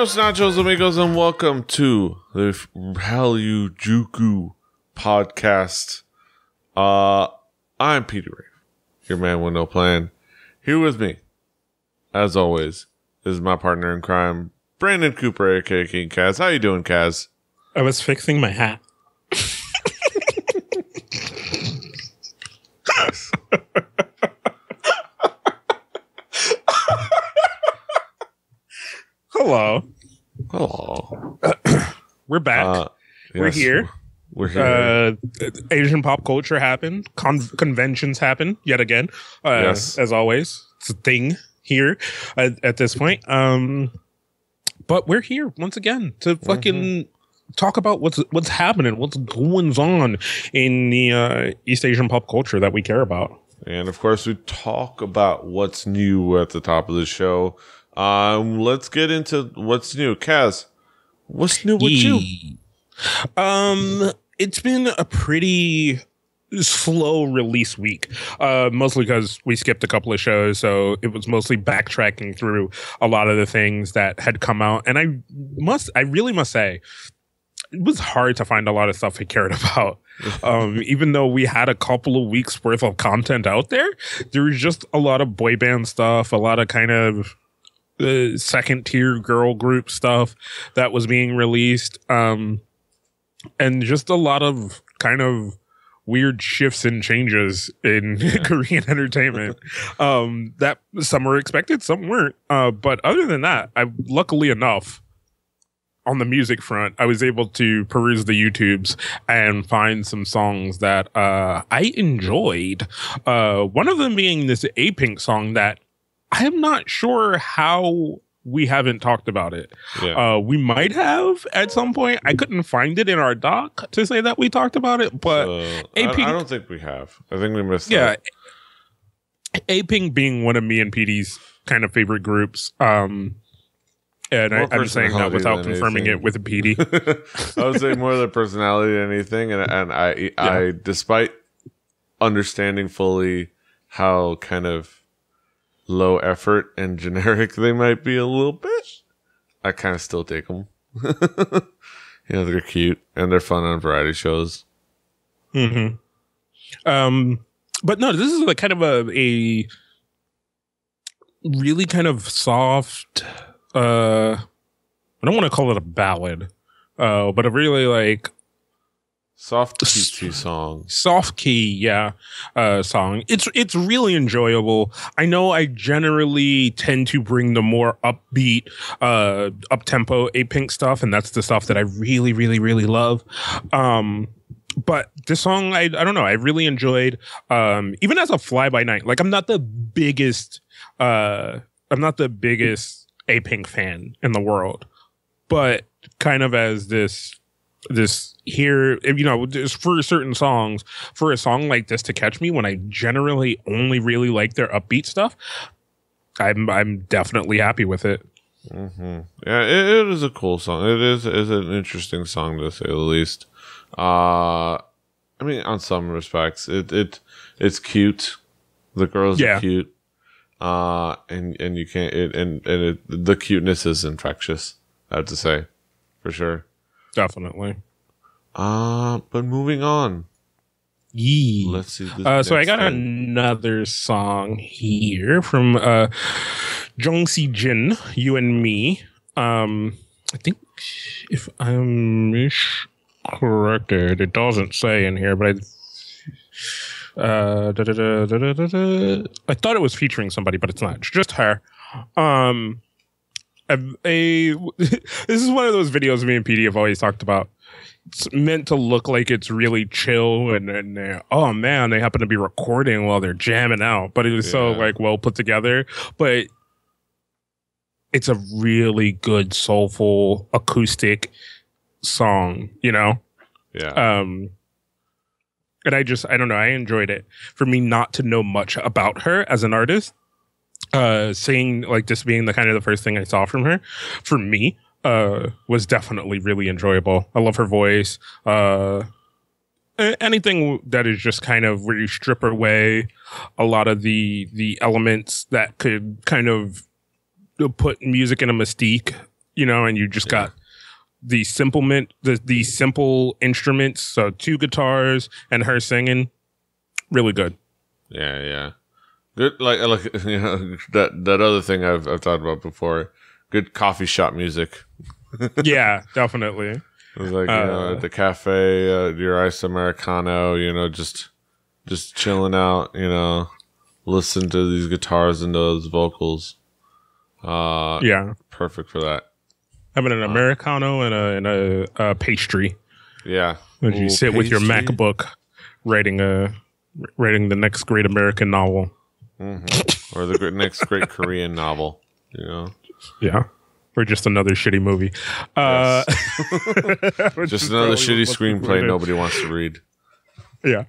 Buenos nachos, amigos, and welcome to the Hallyu podcast. I'm Peter Rave, your man with no plan. Here with me, as always, is my partner in crime, Brandon Cooper, aka King Kaz. How you doing, Kaz? I was fixing my hat. Hello. We're back. We're here. We're here. Asian pop culture happened. Conventions happen yet again. Yes. As always, it's a thing here at this point. But we're here once again to fucking talk about what's happening, what's going on in the East Asian pop culture that we care about. And of course, we talk about what's new at the top of the show. Let's get into what's new. Kaz, what's new with you? It's been a pretty slow release week, mostly because we skipped a couple of shows, so it was mostly backtracking through a lot of the things that had come out. And I really must say, it was hard to find a lot of stuff I cared about. Even though we had a couple of weeks worth of content out there was just a lot of boy band stuff, a lot of kind of second tier girl group stuff that was being released. And just a lot of kind of weird shifts and changes in Korean entertainment. That some were expected, some weren't. But other than that, luckily enough, on the music front, I was able to peruse the YouTubes and find some songs that I enjoyed. One of them being this A-Pink song that I am not sure how we haven't talked about it. Yeah. We might have at some point. I couldn't find it in our doc to say that we talked about it, but A-Pink, I don't think we have. I think we missed that. A-Pink being one of me and PD's kind of favorite groups. And I'm saying that without confirming it with a PD. I would say more the personality than anything. And I, despite understanding fully how kind of low effort and generic they might be a little bit, I kind of still take them. They're cute and they're fun on variety shows. But no, this is kind of a really kind of soft, I don't want to call it a ballad, but a really soft key song. Soft key, song. It's really enjoyable. I know I generally tend to bring the more upbeat, up-tempo A-Pink stuff, and that's the stuff that I really, really, really love. But this song, I don't know, I really enjoyed. Even as a fly-by-night, I'm not the biggest A-Pink fan in the world, but kind of as this here, just for certain songs, for a song like this to catch me when I generally only really like their upbeat stuff, I'm definitely happy with it. Yeah, it is a cool song. It is an interesting song to say the least. I mean, on some respects, it's cute. The girls are cute. And you can't, the cuteness is infectious, I have to say, for sure. Definitely. But moving on. Let's see. So I got another song here from Jung Si Jin, You and Me. I think if I'm corrected, it doesn't say in here, but I thought it was featuring somebody, but it's not. It's just her. This is one of those videos me and PD have always talked about. It's meant to look like it's really chill and oh man, they happen to be recording while they're jamming out, but it was so well put together. But it's a really good soulful acoustic song, Yeah. And I don't know, I enjoyed it. For me not to know much about her as an artist, seeing this being the kind of the first thing I saw from her, for me, was definitely really enjoyable. I love her voice. Anything that is just kind of where you strip away a lot of the elements that could kind of put music in a mystique and you just got the the simple instruments, so 2 guitars and her singing, really good. Yeah. Good, like that other thing I've talked about before. Good coffee shop music. Yeah, definitely. It was like at the cafe, your iced Americano, just chilling out, listen to these guitars and those vocals. Perfect for that. Having an Americano and a pastry. Yeah. As you sit with your MacBook writing the next great American novel. Mm-hmm. Or the next great Korean novel, Yeah. Or just another shitty movie. Yes. Just another shitty screenplay nobody wants to read. Yeah.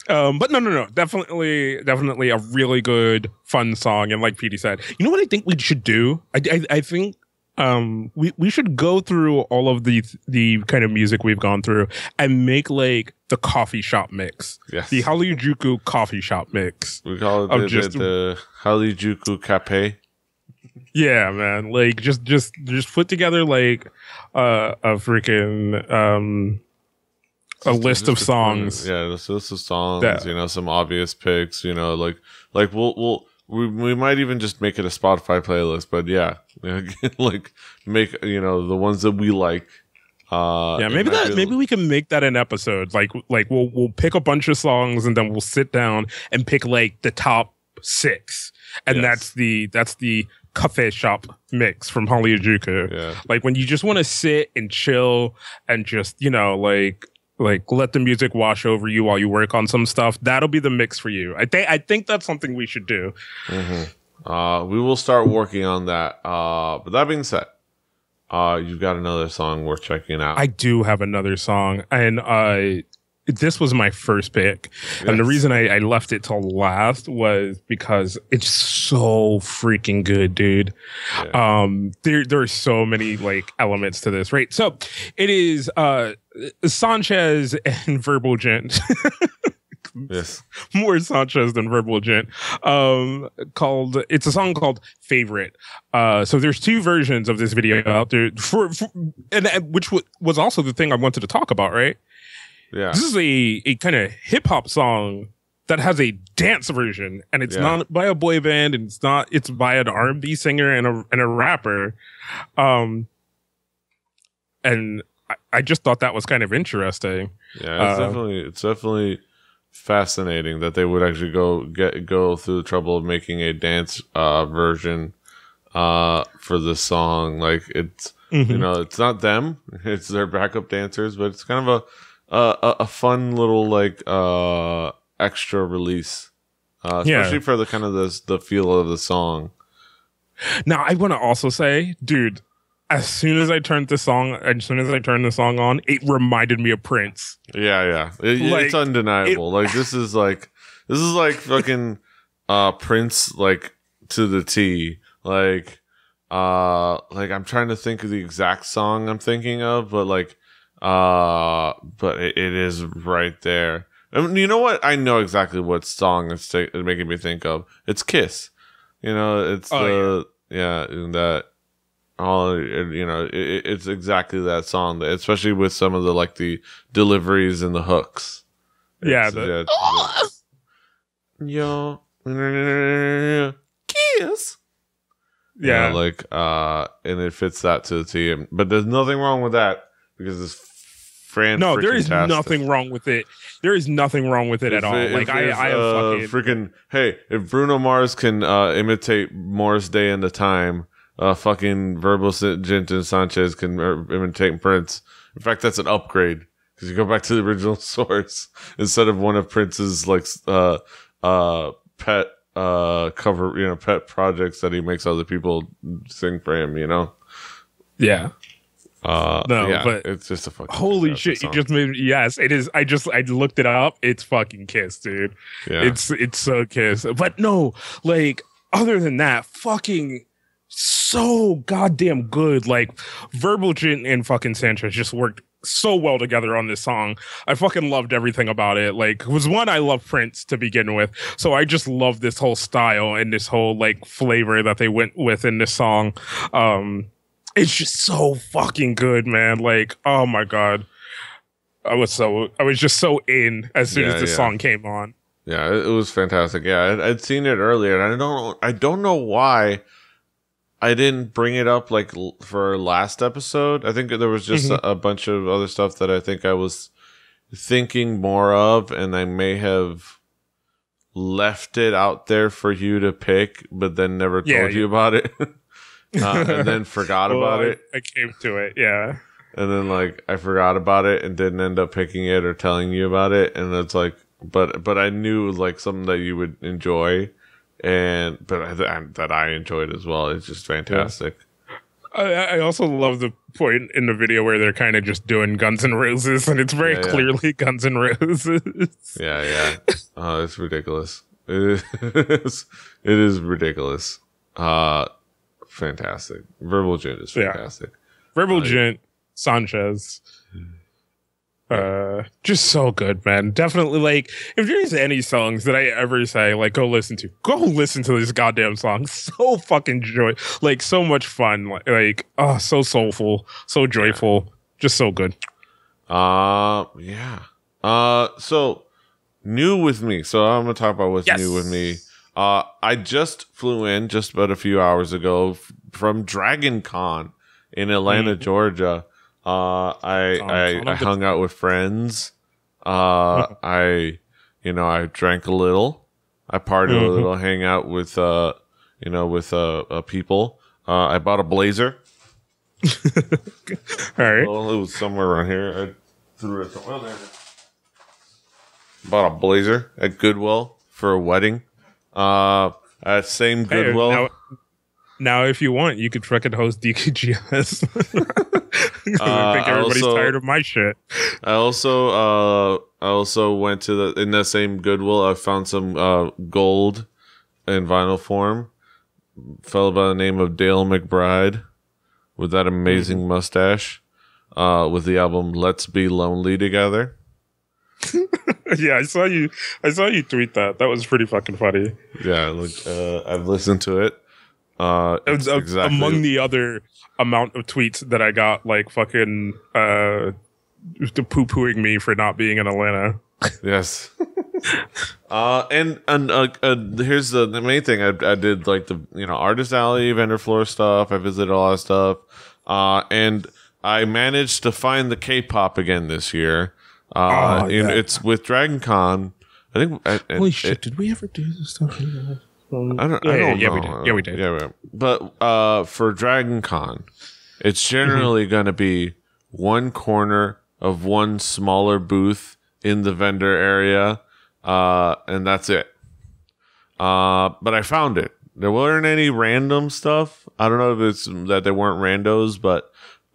But no. Definitely a really good, fun song. And like Petey said, you know what I think we should do? I think we should go through all of the kind of music we've gone through and make like the coffee shop mix. Yes. The Harajuku coffee shop mix. We call it the Harajuku Cafe. Yeah, man. Like just put together like a freaking a list of songs. Yeah, this list of songs, some obvious picks, like we might even just make it a Spotify playlist, but yeah, like make the ones that we like. Maybe we can make that an episode. Like we'll pick a bunch of songs and then we'll sit down and pick like the top 6, and that's the cafe shop mix from Harajuku. Yeah. Like when you just want to sit and chill and just like let the music wash over you while you work on some stuff, that'll be the mix for you. I think that's something we should do. Mm-hmm. We will start working on that. But that being said, you've got another song worth checking out. I do have another song, and this was my first pick. Yes. And the reason I left it till last was because it's so freaking good, dude. Yeah. There are so many like elements to this, right? So it is Sanchez and Verbal Gent. Yes. More Sanchez than Verbal Gent. It's a song called Favorite. So there's 2 versions of this video out there and which was also the thing I wanted to talk about, right? Yeah. This is a kind of hip hop song that has a dance version, and it's not by a boy band, and it's by an R&B singer and a rapper. And I just thought that was kind of interesting. Yeah, it's definitely fascinating that they would actually go through the trouble of making a dance version for this song. Like it's it's not them, it's their backup dancers, but it's kind of a fun little like extra release, especially for the kind of the feel of the song. Now I want to also say, dude, as soon as I turned the song on, it reminded me of Prince. Yeah. It's undeniable. This is like fucking Prince, like to the T. Like I'm trying to think of the exact song I'm thinking of, but it is right there. I mean, you know what? I know exactly what song it's making me think of. It's Kiss. It's it's exactly that song, especially with some of the deliveries and the hooks. Kiss. Yeah. And it fits that to the T. But there's nothing wrong with that because it's there is nothing wrong with it. There is nothing wrong with it at all. If Bruno Mars can imitate Morris Day and the Time, fucking Verbal Gent and Sanchez can imitate Prince. In fact, that's an upgrade because you go back to the original source instead of one of Prince's pet cover, pet projects that he makes other people sing for him. Yeah. But it's just a fucking holy shit song. You just made yes it is. I looked it up. It's fucking Kiss, dude. Yeah. It's so Kiss. But no, other than that, fucking so goddamn good. Verbal Gent and fucking Sanchez just worked so well together on this song. I fucking loved everything about it. It was one, I love Prince to begin with, so I just love this whole style and this whole flavor that they went with in this song. It's just so fucking good, man. Like, oh my god. I was just so in as soon as the song came on. Yeah, it was fantastic. Yeah, I'd seen it earlier, and I don't know why I didn't bring it up like for last episode. I think there was just a bunch of other stuff that I think I was thinking more of, and I may have left it out there for you to pick, but then never told you about it, and then forgot about it. I came to it, yeah. And then like I forgot about it and didn't end up picking it or telling you about it, and it's like, but I knew like something that you would enjoy, that I enjoyed as well. It's just fantastic. Yeah. I also love the point in the video where they're kind of just doing Guns N' Roses, and it's very clearly Guns N' Roses. Yeah. It's ridiculous. It is ridiculous. Fantastic. Verbal Gent is fantastic. Verbal Gent. Sanchez. Just so good, man. Definitely, like, if there's any songs that I ever say, like, go listen to this goddamn song. So fucking like, so much fun. Like, oh, so soulful, so joyful, just so good. Yeah. So new with me. So I'm gonna talk about what's new with me. I just flew in just about a few hours ago from Dragon Con in Atlanta, Georgia. I hung out with friends. I drank a little. I partied a little, hang out with people. I bought a blazer. All right. Well, it was somewhere around here. I threw it somewhere there. Bought a blazer at Goodwill for a wedding. At same Goodwill. Now, if you want, you could fucking host DKGS. I think everybody's tired of my shit. I also went to in that same Goodwill. I found some gold in vinyl form. Fellow by the name of Dale McBride with that amazing mustache. With the album "Let's Be Lonely Together." Yeah, I saw you tweet that. That was pretty fucking funny. Yeah, I've listened to it. It was exactly among the other amount of tweets that I got, like fucking poo-pooing me for not being in Atlanta. Yes. And here's the main thing. I did like the Artist Alley, vendor floor stuff. I visited all that stuff, and I managed to find the K-pop again this year. It's with Dragon Con. I think. Holy shit! Did we ever do this stuff? I don't know. Yeah, we did. Yeah, but for Dragon Con, it's generally going to be one corner of one smaller booth in the vendor area, and that's it. But I found it. There weren't any random stuff. I don't know if it's that they weren't randos,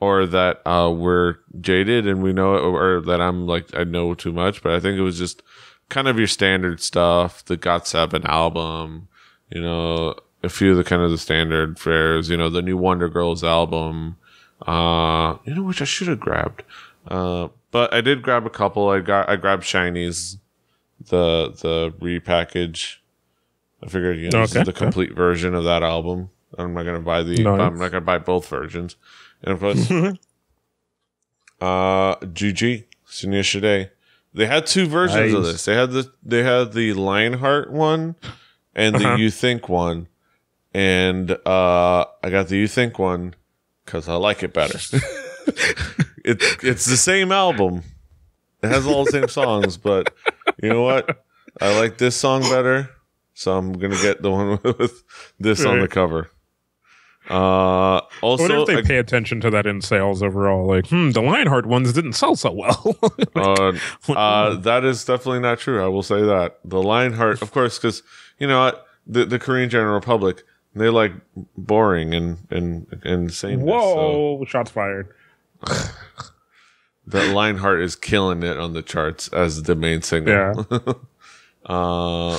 or that we're jaded and we know it, or that I'm like I know too much. But I think it was just kind of your standard stuff. The GOT7 album. A few of the kind of the standard fares, the new Wonder Girls album, which I should have grabbed. But I did grab a couple. I grabbed Shiny's, the repackage. I figured, this is the complete version of that album. I'm not going to buy I'm not going to buy both versions. And of course, GG, Sunya Shade. They had two versions of this. They had the Lionheart one and the You Think one. And I got the You Think one because I like it better. It's the same album. It has all the same songs, but you know what? I like this song better, so I'm gonna get the one with this on the cover. Also, I wonder if they pay attention to that in sales overall. Like, the Lionheart ones didn't sell so well. That is definitely not true. I will say that the Lionheart, of course, because the Korean general public, they like boring and sameness. Whoa! So. Shots fired. That Lionheart is killing it on the charts as the main single. Yeah.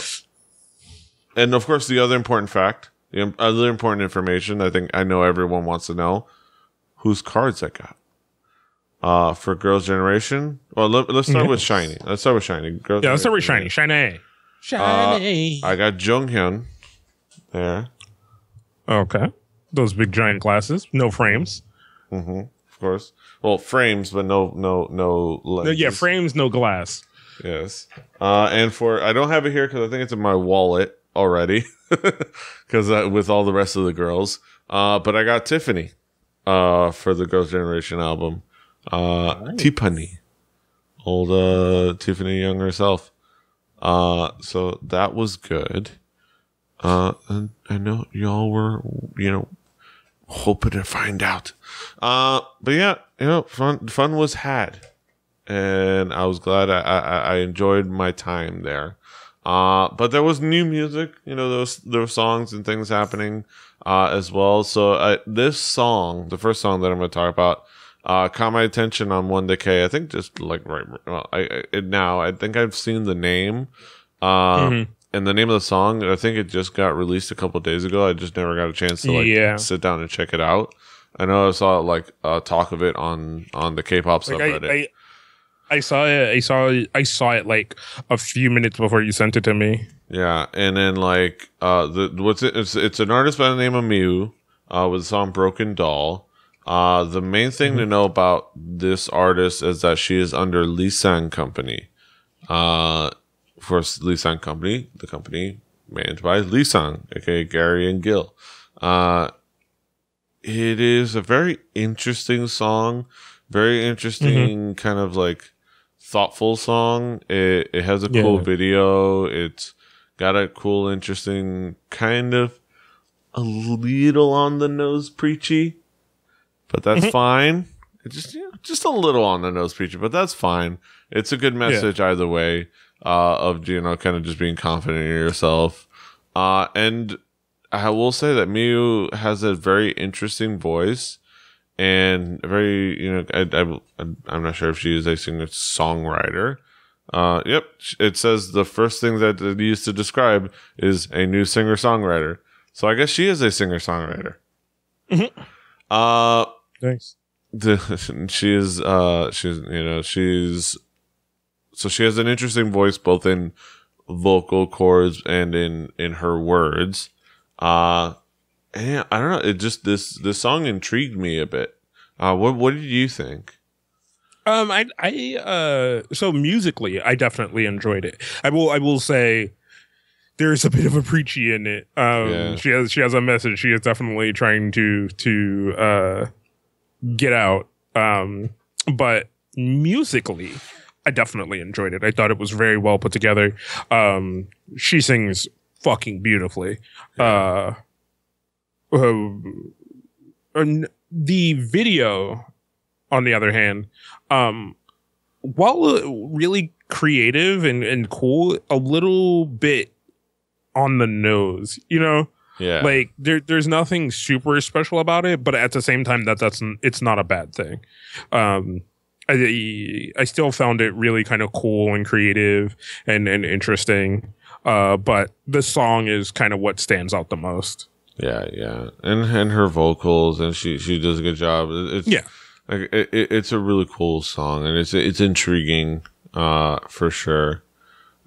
And of course, the other important fact, the other important information, I know everyone wants to know whose cards I got. For Girls' Generation. Well, let's start with Shiny. Let's start with Shiny. Let's start with Shiny. Shiny. I got Junghyun there. Okay. Those big giant glasses, no frames. Of course. Well, frames, but no lenses. Yeah, frames, no glass. Yes. And I don't have it here because I think it's in my wallet already, because with all the rest of the girls. But I got Tiffany, for the Girls' Generation album. Nice. Tiffany, old Tiffany Young herself. So that was good. And I know y'all were, hoping to find out. But yeah, fun was had, and I was glad I enjoyed my time there. But there was new music, there were songs and things happening, as well. So, this song, the first song that I'm going to talk about, caught my attention on 1Decay. I think just like I think I've seen the name, and the name of the song. I think it just got released a couple of days ago. I just never got a chance to sit down and check it out. I know I saw talk of it on the K-pop subreddit. I saw it like a few minutes before you sent it to me. Yeah, and then it's an artist by the name of Miu, with the song Broken Doll. The main thing to know about this artist is that she is under Lisan Company. Of course, Lisan Company, the company managed by Lisan, aka Gary and Gil. It is a very interesting song, very interesting kind of thoughtful song. It has a cool video. It's got a cool, interesting, kind of a little on the nose preachy, but that's fine. It's just a little on the nose preachy, but that's fine. It's a good message either way, of kind of just being confident in yourself. And I will say that Miu has a very interesting voice, and very, I'm not sure if she is a singer-songwriter. Yep, it says the first thing that it used to describe is a new singer-songwriter. So I guess she is a singer-songwriter. Thanks. So she has an interesting voice, both in vocal cords and in her words. And I don't know. It just this song intrigued me a bit. What did you think? So musically, I definitely enjoyed it. I will say there's a bit of a preachy in it. She has a message. She is definitely trying to get out. But musically, I definitely enjoyed it. I thought it was very well put together. She sings fucking beautifully. The video, on the other hand, while really creative and cool, a little bit on the nose, Yeah. Like there's nothing super special about it, but at the same time it's not a bad thing. I still found it really kind of cool and creative and interesting. But the song is kind of what stands out the most. Yeah. And her vocals, and she does a good job. It's a really cool song, and it's intriguing, for sure.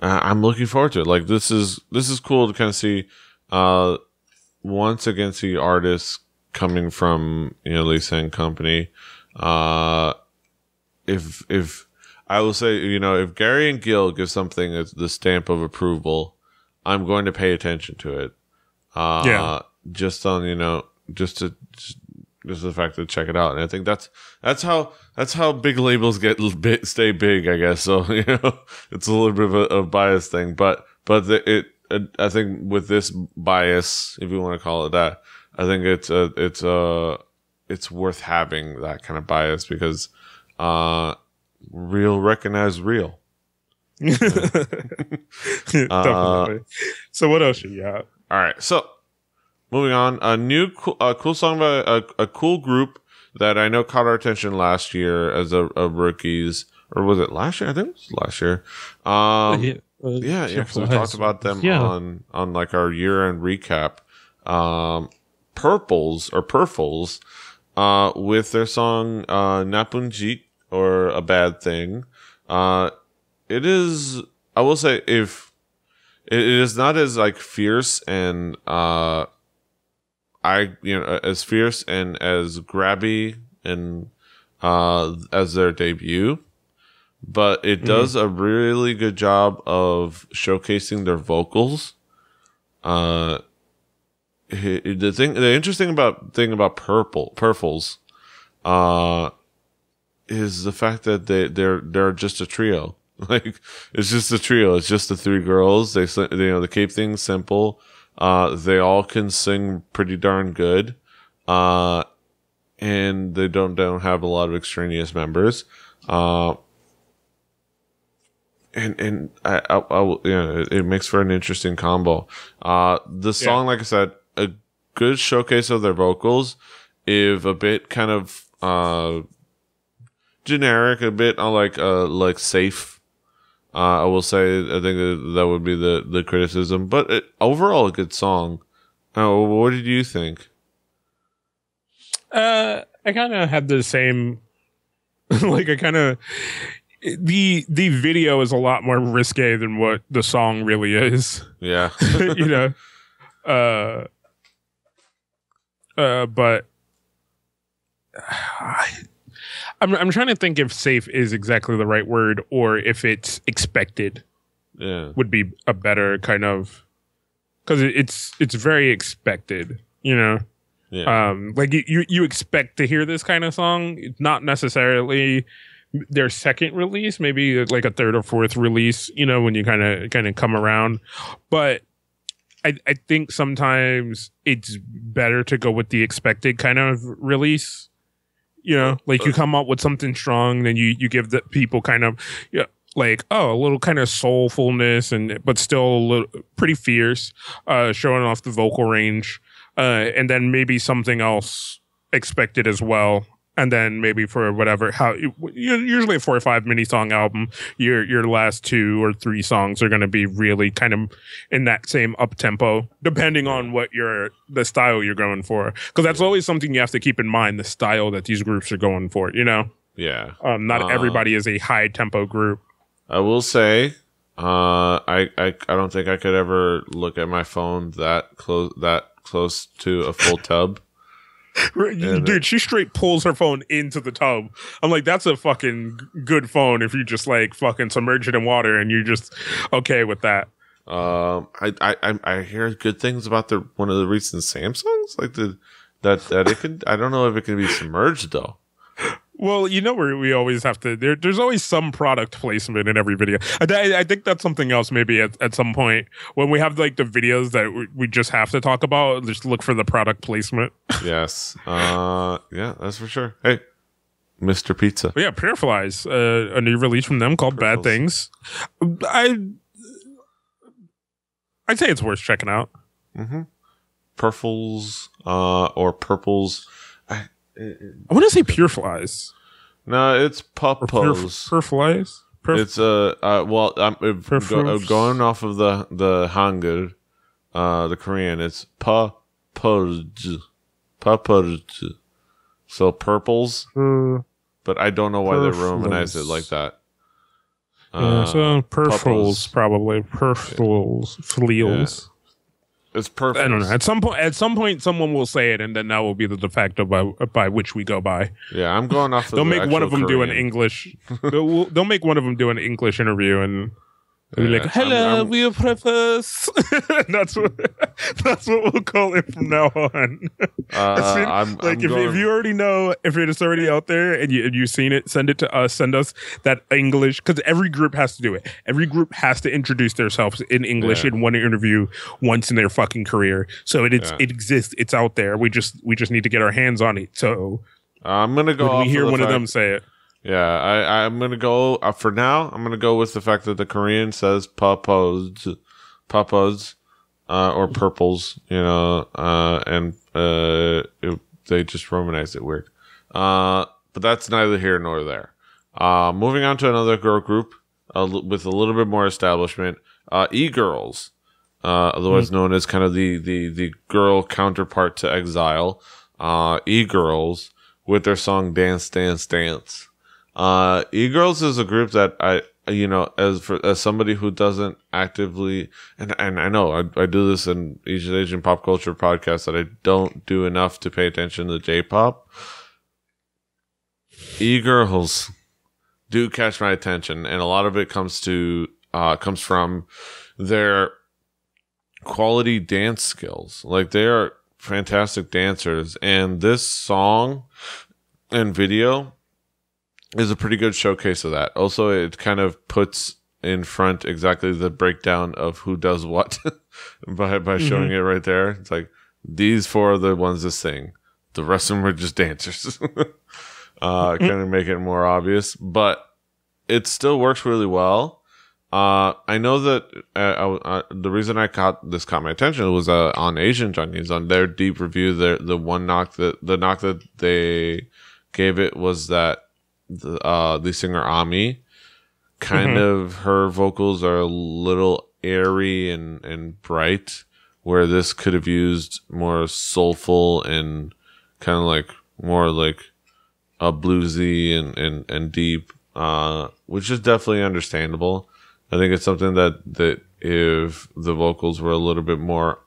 I'm looking forward to it. This is cool to kind of see, once again, see artists coming from, Lisan Company. If I will say, if Gary and Gil give something the stamp of approval, I'm going to pay attention to it. Just on, just the fact to check it out. And I think that's how big labels stay big, I guess. So, it's a little bit of a bias thing, but I think with this bias, if you want to call it that, I think it's worth having that kind of bias, because, real recognize real. Definitely. So what else you got? All right. So moving on, a new cool song by a cool group that I know caught our attention last year as a rookies, or was it last year? I think it was last year. Yeah. So we talked about them on our year-end recap. Purples, with their song Napunjik, or A Bad Thing. It is, I will say, if it is not as fierce and as fierce and as grabby as their debut, but it does a really good job of showcasing their vocals. The interesting thing about Purples, is the fact that they're just a trio. Like, it's just a trio. It's just the three girls. They keep things simple. They all can sing pretty darn good. And they don't have a lot of extraneous members. And it makes for an interesting combo. The song, like I said, a good showcase of their vocals, if a bit kind of generic, a bit like safe. I will say, I think that would be the criticism, but overall a good song. What did you think? I kind of had the same. The video is a lot more risque than what the song really is. Yeah, but I'm trying to think if safe is exactly the right word, or if it's expected. Yeah, would be a better kind of, because it's very expected, Yeah. Like you expect to hear this kind of song. It's not necessarily their second release, maybe like a third or fourth release, when you kind of come around. But I think sometimes it's better to go with the expected kind of release. Like you come up with something strong, then you give the people kind of like, a little kind of soulfulness, but still a little pretty fierce, showing off the vocal range, and then maybe something else expected as well. And then maybe for whatever, usually a 4 or 5 mini song album, your last 2 or 3 songs are going to be really kind of in that same up tempo, depending on what the style you're going for. Because that's always something you have to keep in mind, the style that these groups are going for, Yeah. Not everybody is a high tempo group. I will say, I don't think I could ever look at my phone that close to a full tub. Dude, she straight pulls her phone into the tub. I'm like, that's a fucking good phone if you just like fucking submerge it in water and you're just okay with that. I hear good things about one of the recent Samsungs, like that it could. I don't know if it can be submerged though. Well, where we always have to. There's always some product placement in every video. I think that's something else. Maybe at some point when we have like the videos that we just have to talk about, just look for the product placement. Yes. Yeah, that's for sure. Hey, Mr. Pizza. But yeah, Pureflies, a new release from them called Bad Things. I'd say it's worth checking out. Mm-hmm. Purples, or Purples. I want to say Pureflies. No, it's Purples. Pureflies? It's well, I'm going off of the Hangul, the Korean. It's Purples. So Purples, but I don't know why they romanize it like that. So Purples, probably Purples, Fleals. Yeah. It's perfect. I don't know. At some point, someone will say it, and then that will be the de facto by which we go by. Yeah, I'm going off. They'll make one of them do an English. They'll make one of them do an English interview, and they'll be like, "Hello, we are preface." That's what we'll call it from now on. If you already know, if it's already out there and you've seen it, send it to us. Send us that English, because every group has to do it. Every group has to introduce themselves in English in one interview once in their fucking career. So it exists. It's out there. We just need to get our hands on it. So I'm gonna go. When we hear one of them say it. Yeah, I'm gonna go for now. I'm gonna go with the fact that the Korean says papos, or purples, and they just romanized it weird. But that's neither here nor there. Moving on to another girl group with a little bit more establishment, E-Girls, otherwise known as kind of the girl counterpart to EXILE. E-Girls with their song "Dance, Dance, Dance." E-Girls is a group that as somebody who doesn't actively, and I know I do this in Asian pop culture podcast, that I don't do enough to pay attention to J-pop. E-girls do catch my attention, and a lot of it comes from their quality dance skills. Like, they are fantastic dancers, and this song and video is a pretty good showcase of that. Also, it kind of puts in front exactly the breakdown of who does what by showing it right there. It's like, these four are the ones that sing. The rest of them are just dancers. Kind of make it more obvious, but it still works really well. I know that the reason caught my attention was on Asian Junkies, on their deep review. The knock that they gave it was that the singer Ami, kind of, her vocals are a little airy and bright, where this could have used more soulful and kind of like more like a bluesy and deep, which is definitely understandable. I think it's something that if the vocals were a little bit more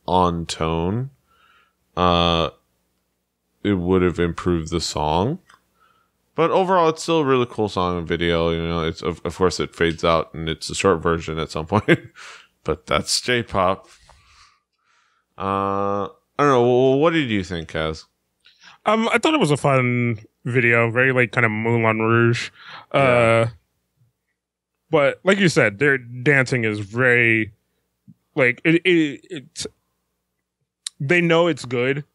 on tone, it would have improved the song. But overall, it's still a really cool song and video. You know, it's of course it fades out and it's a short version at some point, but that's J-pop. I don't know. What did you think, Kaz? I thought it was a fun video, very like kind of Moulin Rouge. But like you said, their dancing is very like it's. They know it's good.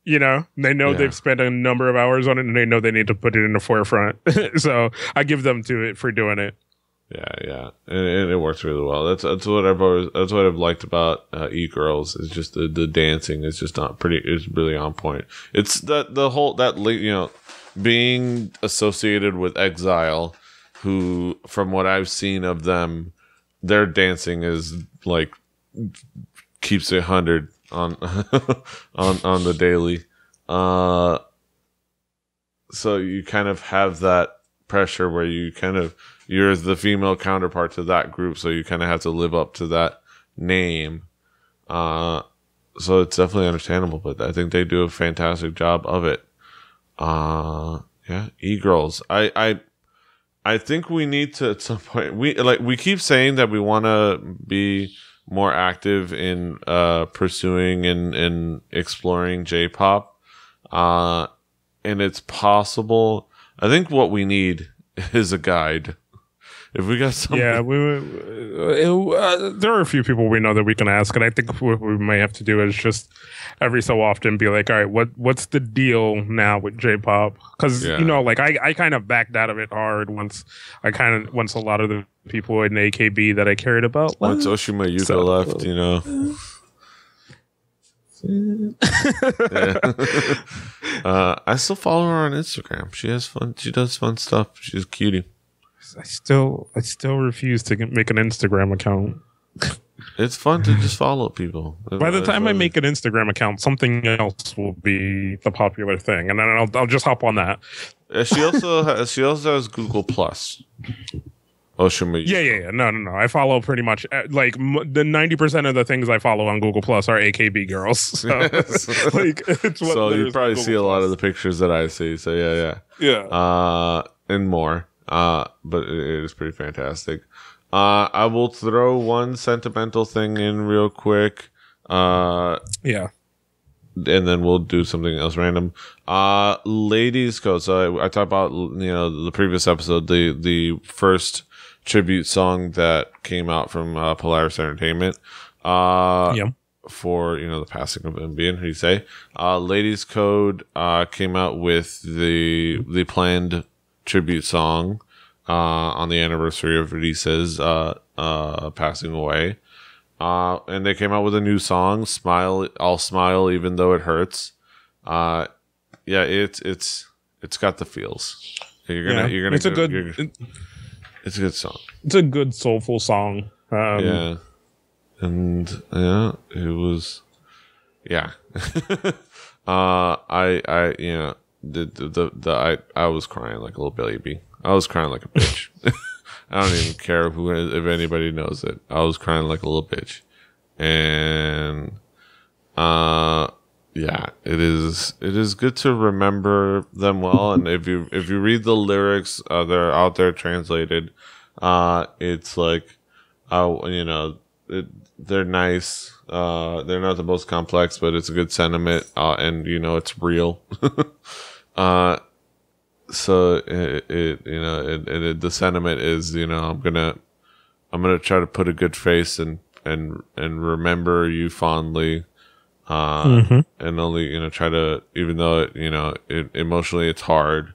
You know, they know they've spent a number of hours on it, and they know they need to put it in the forefront. So I give them to it for doing it. Yeah, and it works really well. That's what I've liked about E-girls, is just the dancing is just it's really on point. It's being associated with EXILE, who, from what I've seen of them, their dancing is like keeps it 100 on on the daily. So you kind of have that pressure where you're the female counterpart to that group, so you kind of have to live up to that name. So it's definitely understandable, but I think they do a fantastic job of it. E-girls. I think we need to, at some point, we keep saying that we want to be more active in pursuing and exploring J-pop, and it's possible. I think what we need is a guide. If we got something, there are a few people we know that we can ask, and I think what we may have to do is just every so often be like, all right, what's the deal now with J-pop? Because you know, like I kind of backed out of it hard once a lot of the people in AKB that I cared about left. Once Oshima Yuka left, you know. I still follow her on Instagram. She does fun stuff. She's a cutie. I still refuse to make an Instagram account. It's fun to just follow people. By the time I make an Instagram account, something else will be the popular thing, and then I'll just hop on that. She also has Google Plus. Yeah. No. I follow pretty much like the 90% of the things I follow on Google Plus are AKB girls. So, like, it's what. So you probably see a lot of the pictures that I see. So yeah. And more. But it is pretty fantastic. I will throw one sentimental thing in real quick. And then we'll do something else random. Ladies Code. So I talked about, the previous episode, the first tribute song that came out from Polaris Entertainment. For the passing of MB, who you say. Ladies Code came out with the planned tribute song on the anniversary of Risa's passing away, and they came out with a new song, "Smile, I'll Smile Even Though It Hurts." It's got the feels. It's a good song. It's a good soulful song. It was. I was crying like a little baby. I was crying like a bitch. I don't even care if anybody knows it. I was crying like a little bitch, and Yeah, it is. It is good to remember them well, and if you read the lyrics, they're out there translated. It's like, they're nice. They're not the most complex, but it's a good sentiment, and it's real. So the sentiment is, I'm gonna try to put a good face and remember you fondly. And only, try to, even though emotionally it's hard,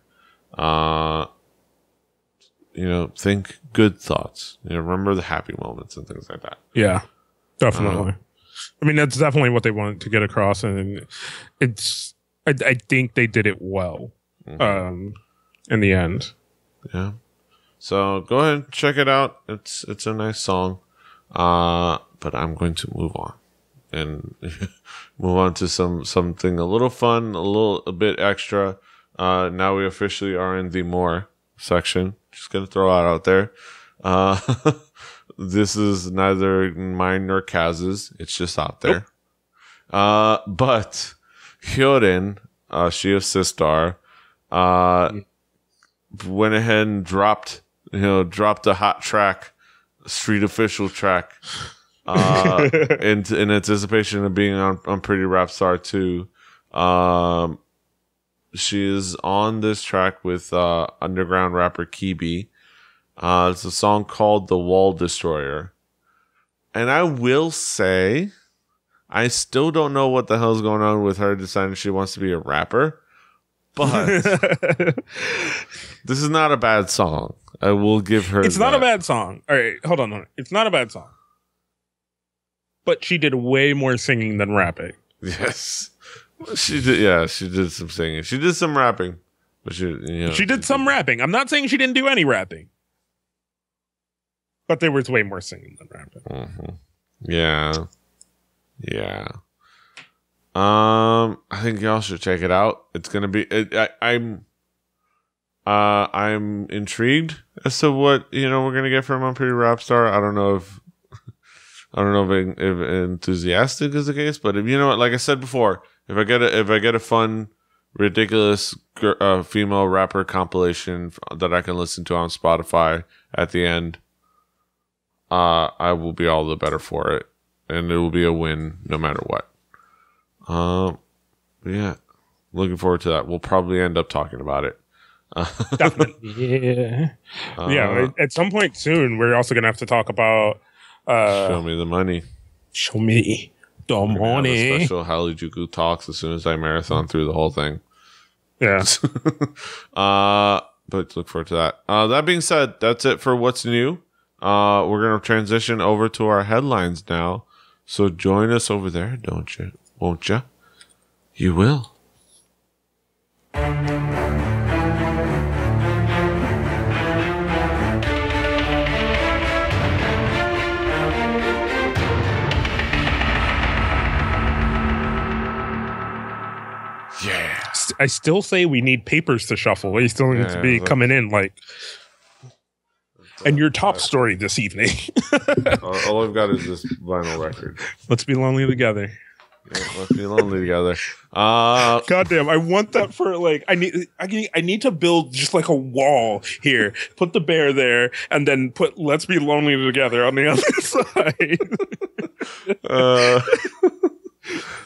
think good thoughts, remember the happy moments and things like that. Yeah, definitely. I mean, that's definitely what they wanted to get across. And I think they did it well, in the end. Yeah. So go ahead and check it out. It's a nice song. But I'm going to move on and move on to something a little fun, a bit extra. Now we officially are in the more section. Just gonna throw it out there. This is neither mine nor Kaz's. It's just out there. Nope. But Hyorin, she of Sistar, went ahead and dropped a hot track, street official track, in anticipation of being on Pretty Rap Star 2. She is on this track with underground rapper Kibi. It's a song called The Wall Destroyer. And I will say, I still don't know what the hell's going on with her deciding she wants to be a rapper. But this is not a bad song. I will give her It's not a bad song. All right, hold on. It's not a bad song. But she did way more singing than rapping. Yes. She did. Yeah, she did some singing. She did some rapping. But she did some rapping. I'm not saying she didn't do any rapping. But there was way more singing than rapping. Mm-hmm. Yeah. Yeah. I think y'all should check it out. It's gonna be. I'm intrigued as to what we're gonna get from on Pretty Rap Star. I don't know if enthusiastic is the case, but if like I said before, if I get a fun, ridiculous female rapper compilation that I can listen to on Spotify at the end, I will be all the better for it, and it will be a win no matter what. Yeah, looking forward to that. We'll probably end up talking about it. Definitely. Yeah. At some point soon, we're also gonna have to talk about. Show me the money. Show me the money. Special Harajuku talks as soon as I marathon through the whole thing. Yeah. But look forward to that. That being said, that's it for what's new. We're gonna transition over to our headlines now. So join us over there, don't you? Won't you? You will. Yeah. I still say we need papers to shuffle. We still need to be coming in and your top story this evening. All I've got is this vinyl record. Let's be lonely together. Yeah, let's be lonely together. Goddamn, I want that for I need to build just like a wall here. Put the bear there, and then put "Let's be lonely together" on the other side.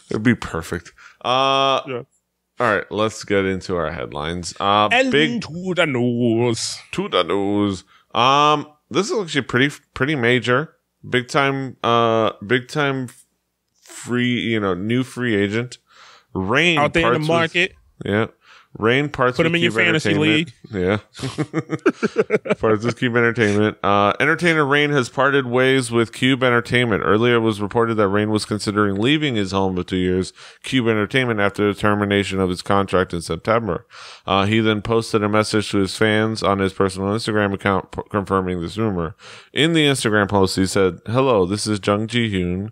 It'd be perfect. Yeah. All right, let's get into our headlines. Big to the news. To the news. This is actually pretty major. Big time free, new free agent. Rain out there in the market. Yeah. Rain parts put him in your fantasy league. Yeah. Parts with Cube Entertainment. Entertainer Rain has parted ways with Cube Entertainment. Earlier it was reported that Rain was considering leaving his home of 2 years, Cube Entertainment, after the termination of his contract in September. He then posted a message to his fans on his personal Instagram account confirming this rumor. In the Instagram post, he said, "Hello, this is Jung Ji-hoon.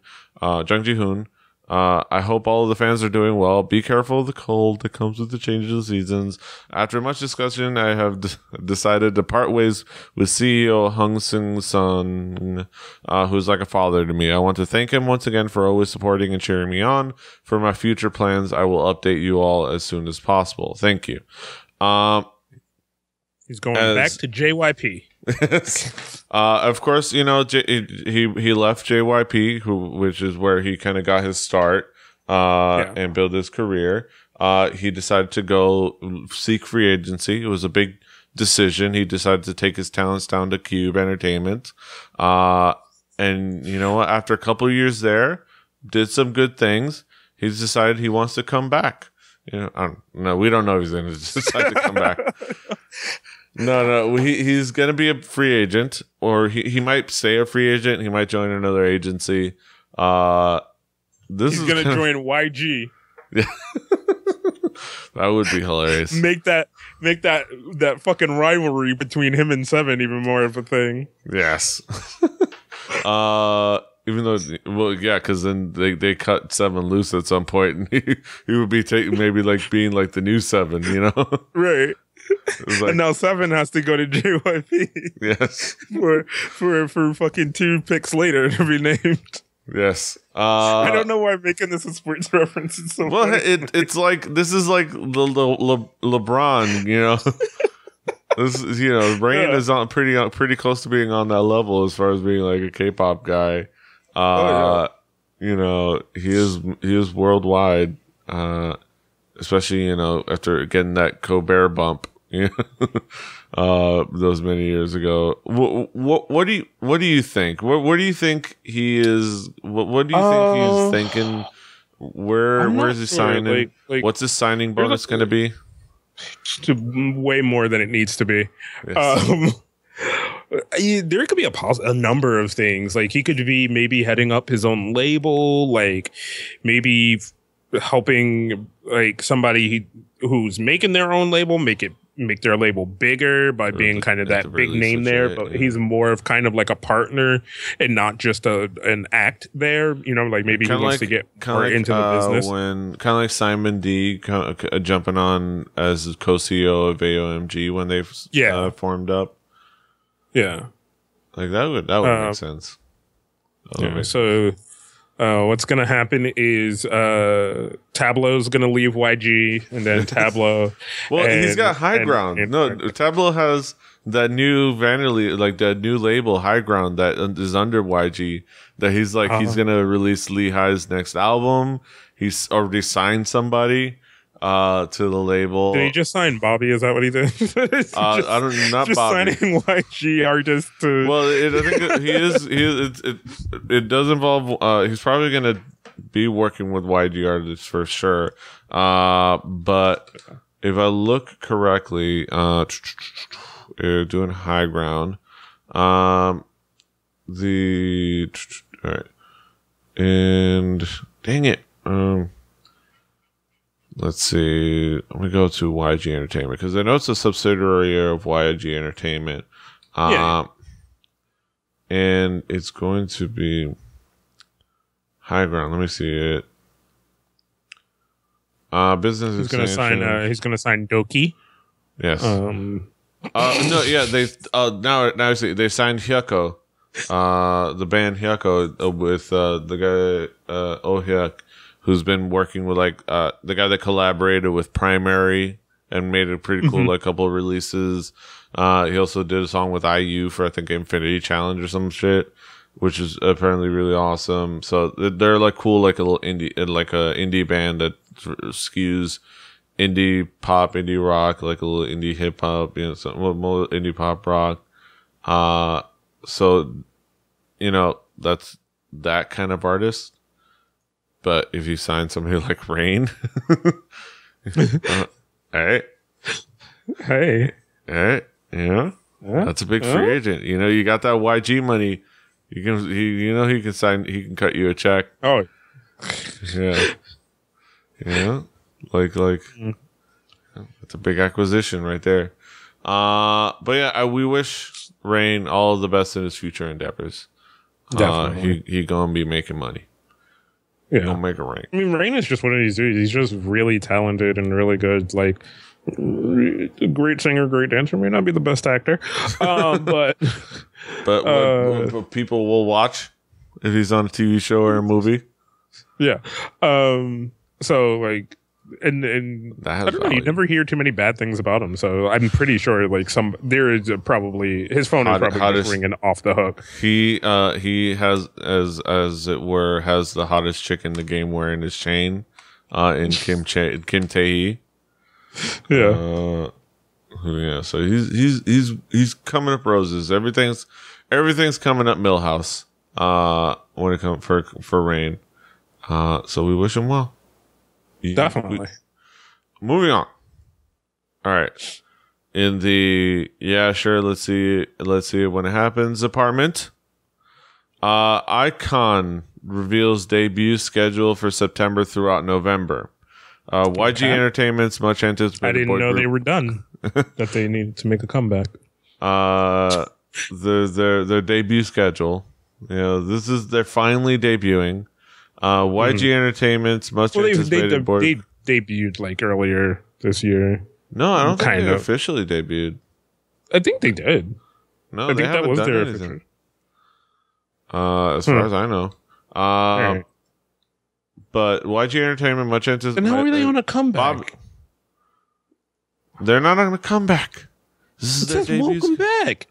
I hope all of the fans are doing well. Be careful of the cold that comes with the change of the seasons. After much discussion, I have decided to part ways with CEO Hung Sing Sun, who's like a father to me. I want to thank him once again for always supporting and cheering me on. For my future plans, I will update you all as soon as possible. Thank you. He's going back to JYP. Of course, he left JYP, which is where he kind of got his start, and built his career. He decided to go seek free agency. It was a big decision. He decided to take his talents down to Cube Entertainment. And you know what? After a couple of years there, did some good things. He's decided he wants to come back. We don't know if he's going to decide to come back. No, he's going to be a free agent, or he might stay a free agent. He might join another agency. He's going to join YG. Yeah. That would be hilarious. Make that fucking rivalry between him and Seven even more of a thing. Yes. Even though, because then they cut Seven loose at some point, and he would be maybe like being like the new Seven, Right. Like, and now Seven has to go to JYP. Yes. for fucking 2 picks later to be named. Yes. I don't know why I'm making this a sports reference. It's so funny. It's like, this is like the LeBron, This is, Rain is on pretty close to being on that level as far as being like a K-pop guy. He is worldwide, especially, after getting that Colbert bump, those many years ago. What do you think? What do you think he is? What do you think he's thinking? Where is he signing? What's his signing bonus going to be? Way more than it needs to be. Yes. There could be a number of things. Like, he could be maybe heading up his own label, like maybe helping like somebody who's making their own label make their label bigger by being kind of that big name there. But he's more of kind of like a partner and not just an act there. Like maybe he wants to get more into the business. Kind of like Simon D jumping on as co-CEO of AOMG when they formed up. Yeah, like that would make sense. So what's going to happen is Tableau's going to leave YG, and then Tableau. He's got High Ground. Tableau has that new Vanderly, like that new label High Ground that is under YG. That he's like he's going to release Lee High's next album. He's already signed somebody to the label. Did he just sign Bobby? Is that what he did? I don't know. Not just Bobby. Signing YG artists to. Well, I think he is. It does involve. He's probably going to be working with YG artists for sure. But if I look correctly, doing High Ground. All right, and dang it. Let's see. Let me go to YG Entertainment because I know it's a subsidiary of YG Entertainment. And it's going to be High Ground. Let me see it. Business. He's going to sign. He's going to sign Doki. Yes. No. Yeah. They now I see they signed Hyukoh, the band Hyukoh with the guy Oh Hyuk, who's been working with like the guy that collaborated with Primary and made a pretty cool like couple of releases. He also did a song with IU for I think Infinity Challenge or some shit, which is apparently really awesome. So they're like cool, like a little indie, like a indie band that skews indie pop, indie rock, like a little indie hip hop, some more indie pop rock. So that's that kind of artist. But if you sign somebody like Rain, hey, that's a big free agent. You got that YG money. He can sign. He can cut you a check. Oh, yeah, like it's a big acquisition right there. But yeah, we wish Rain all the best in his future endeavors. Definitely, he gonna be making money. Yeah. Don't make it rain. I mean, Rain is just one of these dudes. He's just really talented and really good. Like, great singer, great dancer. May not be the best actor, but what people will watch if he's on a TV show or a movie. Yeah. So like, and I don't know. You never hear too many bad things about him. So I'm pretty sure like there is probably his phone is probably just ringing off the hook. He has as it were has the hottest chick in the game wearing his chain, in Kim Tae-hee. Yeah. Yeah. So he's coming up roses. Everything's coming up Millhouse. When it comes for Rain. So we wish him well. Definitely. Moving on. All right. In the sure, let's see when it happens department. iKON reveals debut schedule for September throughout November. YG Entertainment's much anticipated. I didn't know they were done. That they needed to make a comeback. Their debut schedule. They're finally debuting. YG Entertainment's much anticipated board. They debuted like earlier this year. No, I don't think they officially debuted. I think they did. No, I think that was their official. As far as I know. Right. But YG Entertainment much anticipated. And how are they on a comeback? They're not on a comeback. This is their debut. Welcome back.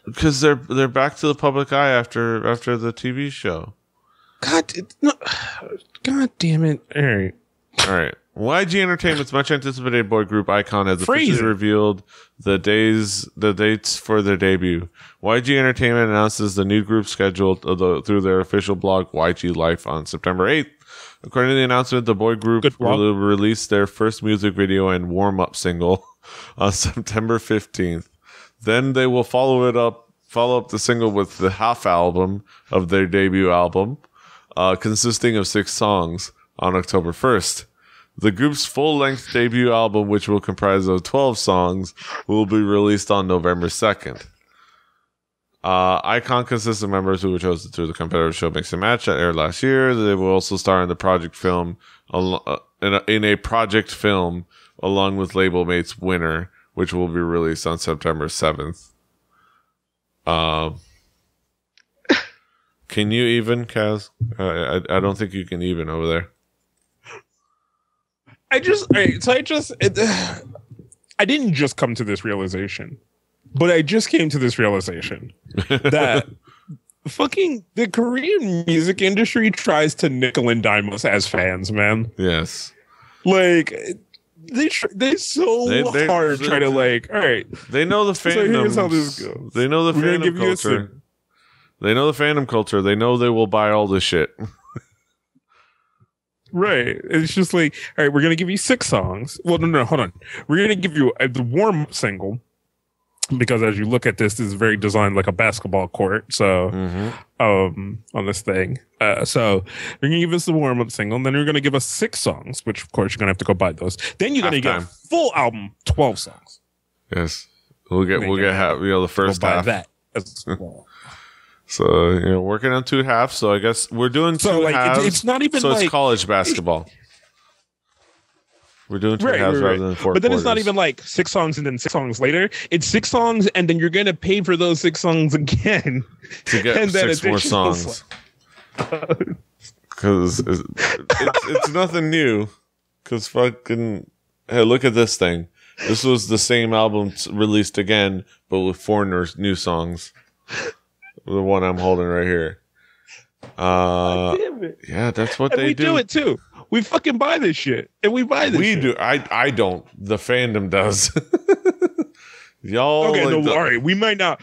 Because they're back to the public eye after the TV show. God damn it! All right. YG Entertainment's much anticipated boy group iKON has officially revealed the dates for their debut. YG Entertainment announces the new group scheduled through their official blog YG Life on September 8th. According to the announcement, the boy group will release their first music video and warm-up single on September 15th. Then they will follow up the single with the half album of their debut album, consisting of 6 songs, on October 1st. The group's full-length debut album, which will comprise of 12 songs, will be released on November 2nd. iKON consists of members who were chosen through the competitive show Mix and Match that aired last year. They will also star in the project film, in a project film, along with label mates Winner, which will be released on September 7th. Can you even, Kaz? I don't think you can even over there. I didn't just come to this realization, but I just came to this realization that fucking the Korean music industry tries to nickel and dime us as fans, man. Yes. Like, they try to like, all right. They know the fandom. So here's how this goes. They know the fandom culture. They know the fandom culture. They know they will buy all this shit. Right. It's just like, all right, we're going to give you 6 songs. Well, no, hold on. We're going to give you the warm-up single, because as you look at this is very designed like a basketball court. So, on this thing. So you're going to give us the warm-up single, and then you're going to give us 6 songs, which of course you're going to have to go buy those. Then you're going to get a full album, 12 songs. Yes. We'll get the first half. Buy that as well. So, working on 2 halves. So I guess we're doing 2 halves. It's not even so it's college basketball. We're doing 2 halves rather than 4 But then quarters. It's not even like 6 songs and then 6 songs later. It's 6 songs and then you're going to pay for those 6 songs again. To get 6 more songs. Because it's nothing new. Because fucking... Hey, look at this thing. This was the same album released again, but with 4 new songs. The one I'm holding right here. Damn it. Yeah, that's what they do. We do it too. We fucking buy this shit, and we buy this. We shit. do. I don't. The fandom does. Y'all. Okay, all right. We might not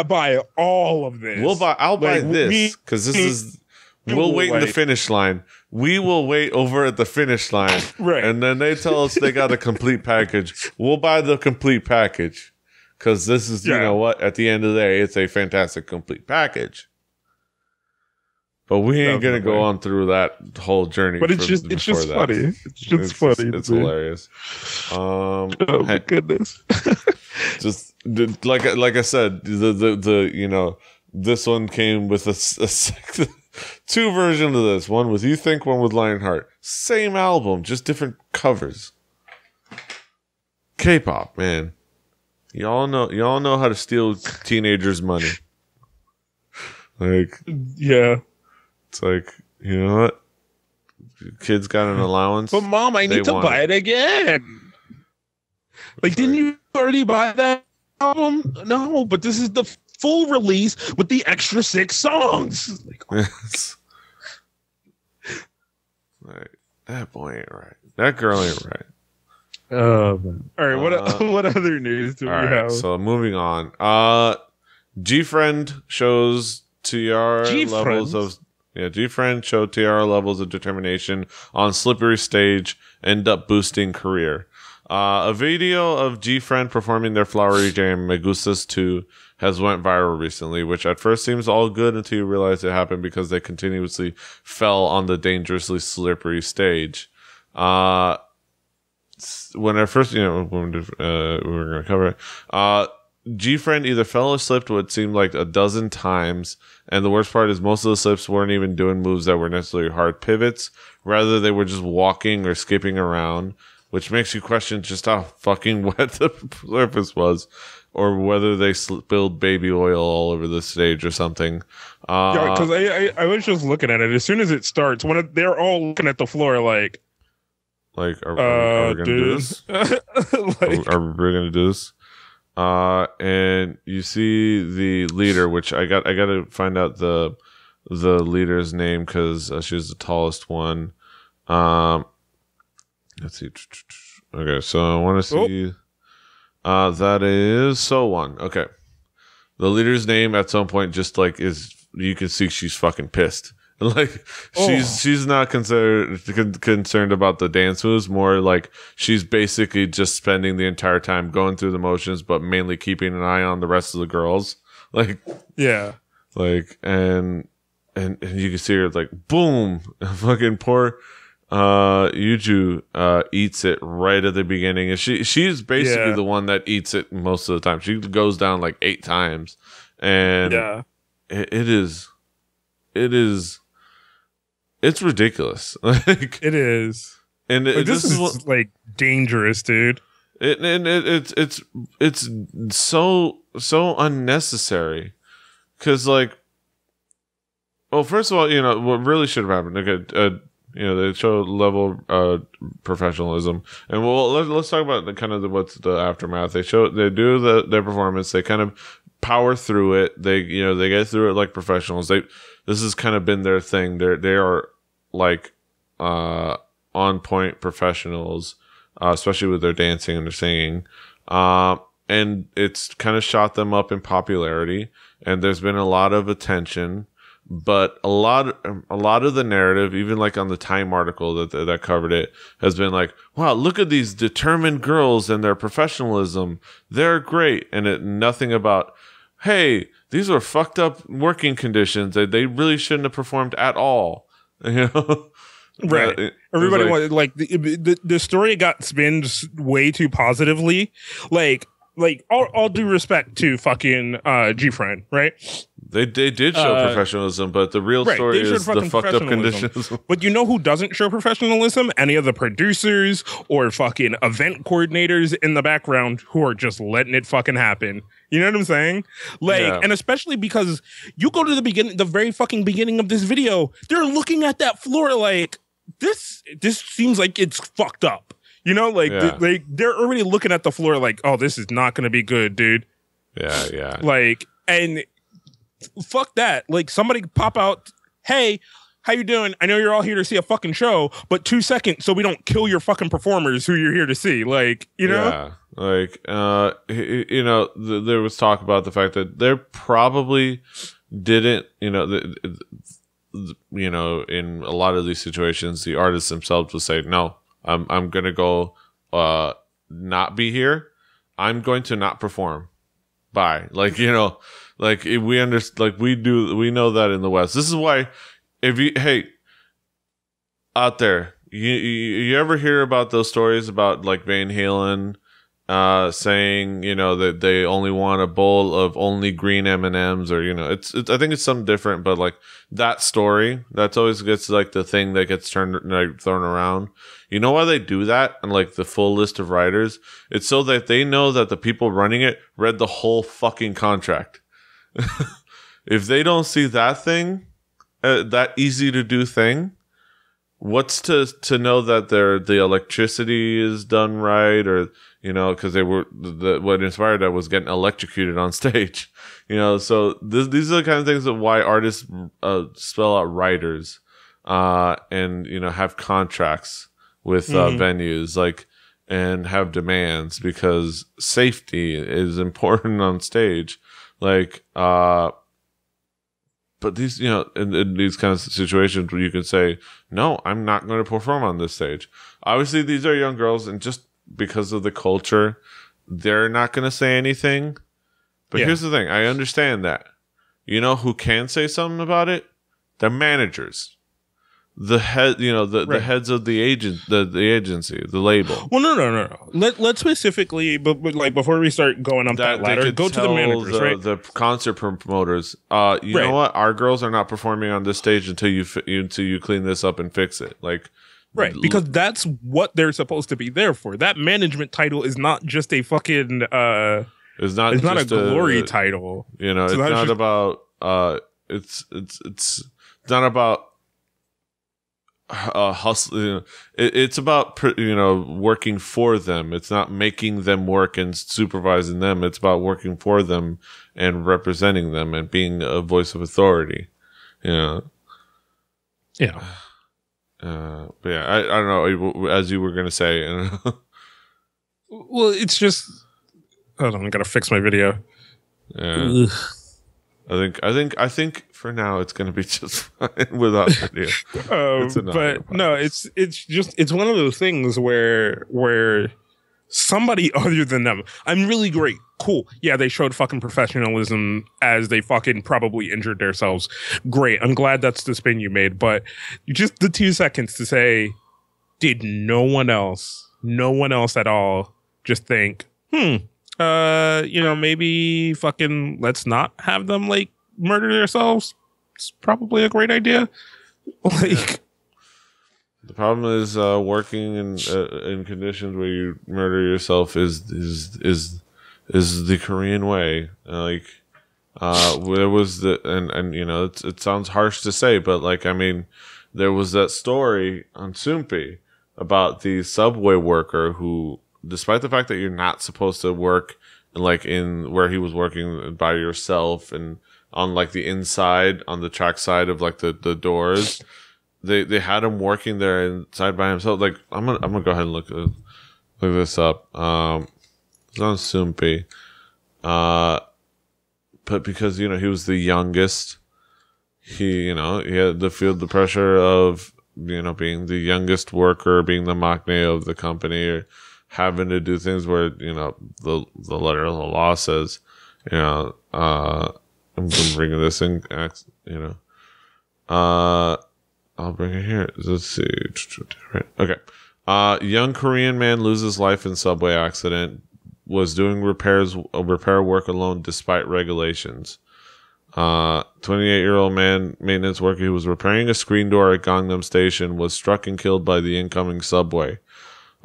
buy all of this. I'll buy this because this is. We'll wait in the finish line. We will wait over at the finish line, right? And then they tell us they got a complete package. We'll buy the complete package. Because this is, you know what? At the end of the day, it's a fantastic complete package. But we ain't gonna go on through that whole journey. But it's just funny. It's just funny. It's hilarious. Oh my goodness! Just like I said, the this one came with a Two versions of this. One with You Think, one with Lionheart. Same album, just different covers. K-pop, man. Y'all know how to steal teenagers' money. Like, yeah. It's like, you know what? Kids got an allowance. But Mom, I need to buy it again. Like, didn't you already buy that album? No, but this is the full release with the extra 6 songs. Like, oh like, that boy ain't right. That girl ain't right. All right, what other news do we have? So moving on. GFriend shows TR levels of GFriend showed TR levels of determination on slippery stage, end up boosting career. A video of GFriend performing their flowery jam Me Gustas 2 has went viral recently, which at first seems all good until you realize it happened because they continuously fell on the dangerously slippery stage. When I first, we were going to cover it, GFriend either fell or slipped what seemed like a dozen times, and the worst part is most of the slips weren't even doing moves that were necessarily hard pivots. Rather, they were just walking or skipping around, which makes you question just how fucking wet the surface was, or whether they spilled baby oil all over the stage or something. Yeah, because I was just looking at it. As soon as it starts, they're all looking at the floor like, are we gonna do this? Like, are we gonna do this? And you see the leader, which I got to find out the leader's name because she's the tallest one. Let's see. Okay, so I want to see. That is So1. Okay, the leader's name at some point just like is you can see she's fucking pissed. Like she's not concerned about the dance moves, more like she's basically just spending the entire time going through the motions, but mainly keeping an eye on the rest of the girls. Like, yeah, like and you can see her like boom, fucking poor Yuju eats it right at the beginning, and she's basically the one that eats it most of the time. She goes down like 8 times, and it is. It's ridiculous. Like it is, and this is like dangerous, dude. It's so unnecessary. Because like, well, first of all, what really should have happened. Okay, they show level professionalism, and let's talk about what's the aftermath. They do their performance. They kind of power through it. They get through it like professionals. This has kind of been their thing. They are like on point professionals, especially with their dancing and their singing. And it's kind of shot them up in popularity. And there's been a lot of attention, but a lot of the narrative, even like on the Time article that covered it, has been like, wow, look at these determined girls and their professionalism. They're great. And nothing about, hey, these were fucked up working conditions. They really shouldn't have performed at all. Right. Everybody wanted like the story got spun way too positively. Like all due respect to fucking GFriend, right? They did show professionalism, but the real story is the fucked up conditions. But you know who doesn't show professionalism? Any of the producers or fucking event coordinators in the background who are just letting it fucking happen. You know what I'm saying? Like, and especially because you go to the very fucking beginning of this video, they're looking at that floor like, this seems like it's fucked up. You know, like they're already looking at the floor like, oh, this is not going to be good, dude. Yeah. Like, and fuck that. Like, somebody pop out, hey, how you doing? I know you're all here to see a fucking show, but 2 seconds so we don't kill your fucking performers who you're here to see. Like, you know? Yeah. Like, there was talk about the fact that there probably didn't, in a lot of these situations, the artists themselves would say, no, I'm going to go not be here. I'm going to not perform. Bye. Like, like we understand, like we know that in the West. This is why out there, you ever hear about those stories about like Van Halen saying, you know, that they only want a bowl of only green M&Ms, or, you know, it's I think it's something different, but like that story, that's always gets like the thing that gets thrown around. You know why they do that? And like the full list of writers, it's so that they know that the people running it read the whole fucking contract. If they don't see that thing, that easy to do thing, what's to know that the electricity is done right, or, you know, because they were what inspired that was getting electrocuted on stage, you know. So these are the kind of things that why artists spell out writers, and, you know, have contracts with venues, like, and have demands, because safety is important on stage, like But these, you know, in these kinds of situations where you can say, no, I'm not going to perform on this stage. Obviously, these are young girls, and just because of the culture, they're not going to say anything. But here's the thing. I understand that. You know who can say something about it? The managers. The head, you know, the heads of the agent, the agency, the label. Well, no. Let's specifically, but like before we start going up that ladder, go to the managers, right? The concert promoters. You know what? Our girls are not performing on this stage until you clean this up and fix it. Like, right, because that's what they're supposed to be there for. That management title is not just a fucking. It's not a glory title. You know, it's not about. It's not about. Hustle, you know, it's about, you know, working for them. It's not making them work and supervising them. It's about working for them and representing them and being a voice of authority, you know. Yeah. But yeah, I don't know, as you were gonna say. Well, it's just, hold on, I gotta fix my video. Yeah. I think for now it's going to be just fine without video. But no, it's just, it's one of those things where somebody other than them, I'm really great, cool, yeah, they showed fucking professionalism as they fucking probably injured themselves. Great, I'm glad that's the spin you made, but just the 2 seconds to say, did no one else at all just think, you know, maybe fucking let's not have them like murder themselves. It's probably a great idea. Like, the problem is working in conditions where you murder yourself is the Korean way. Like, there was and you know, it sounds harsh to say, but like, I mean, there was that story on Soompi about the subway worker who, despite the fact that you're not supposed to work like in where he was working by yourself and on like the inside, on the track side of like the doors, they had him working there inside by himself. Like, I'm gonna go ahead and look this up. It's on Soompi. But because, you know, he was the youngest, he had to feel the pressure of, you know, being the youngest worker, being the maknae of the company, or having to do things where, you know, the letter of the law says, you know, I'm bringing this in, you know, I'll bring it here. Let's see. Right. Okay. Young Korean man loses life in subway accident. Was doing repair work alone despite regulations. 28-year-old man, maintenance worker who was repairing a screen door at Gangnam Station, was struck and killed by the incoming subway.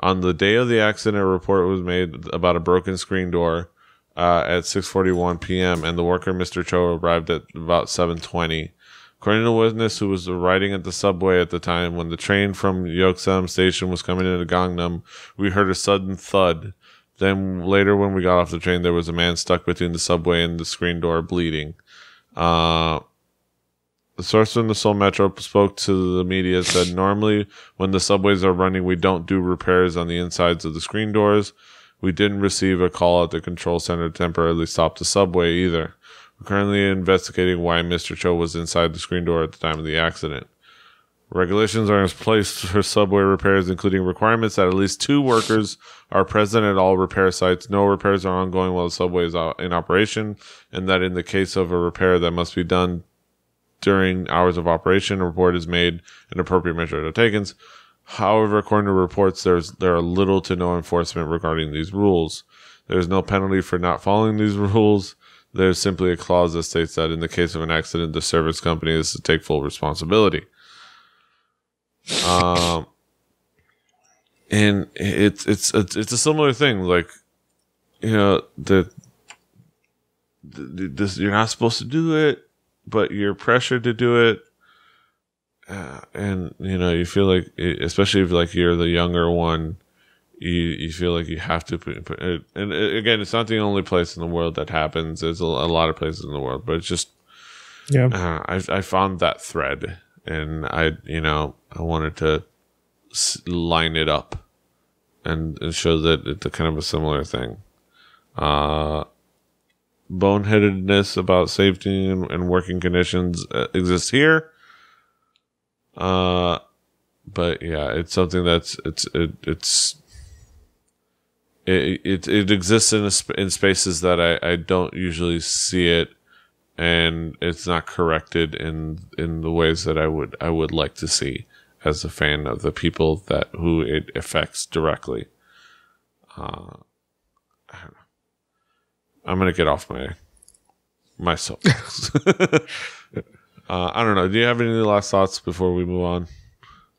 On the day of the accident, a report was made about a broken screen door at 6:41 p.m. and the worker, Mr. Cho, arrived at about 7:20. According to a witness who was riding at the subway at the time, when the train from Yeoksam Station was coming into Gangnam, we heard a sudden thud. Then later, when we got off the train, there was a man stuck between the subway and the screen door, bleeding. The source from the Seoul Metro spoke to the media, said, normally when the subways are running, we don't do repairs on the insides of the screen doors. We didn't receive a call at the control center to temporarily stop the subway either. We're currently investigating why Mr. Cho was inside the screen door at the time of the accident. Regulations are in place for subway repairs, including requirements that at least 2 workers are present at all repair sites. No repairs are ongoing while the subway is in operation, and that in the case of a repair that must be done during hours of operation, a report is made and appropriate measures are taken. However, according to reports, there are little to no enforcement regarding these rules. There's no penalty for not following these rules. There's simply a clause that states that in the case of an accident, the service company is to take full responsibility. And it's a similar thing. Like, you know, this, you're not supposed to do it, but you're pressured to do it. And, you know, you feel like, especially if like you're the younger one, you feel like you have to put it. And again, it's not the only place in the world that happens. There's a lot of places in the world, but it's just, I found that thread, and I wanted to line it up and show that it's a kind of a similar thing. Boneheadedness about safety and working conditions exists here. But yeah, it's something that's it exists in spaces that I don't usually see it, and it's not corrected in the ways that I would like to see as a fan of the people who it affects directly. I don't know. I'm gonna get off my soapbox. I don't know. Do you have any last thoughts before we move on?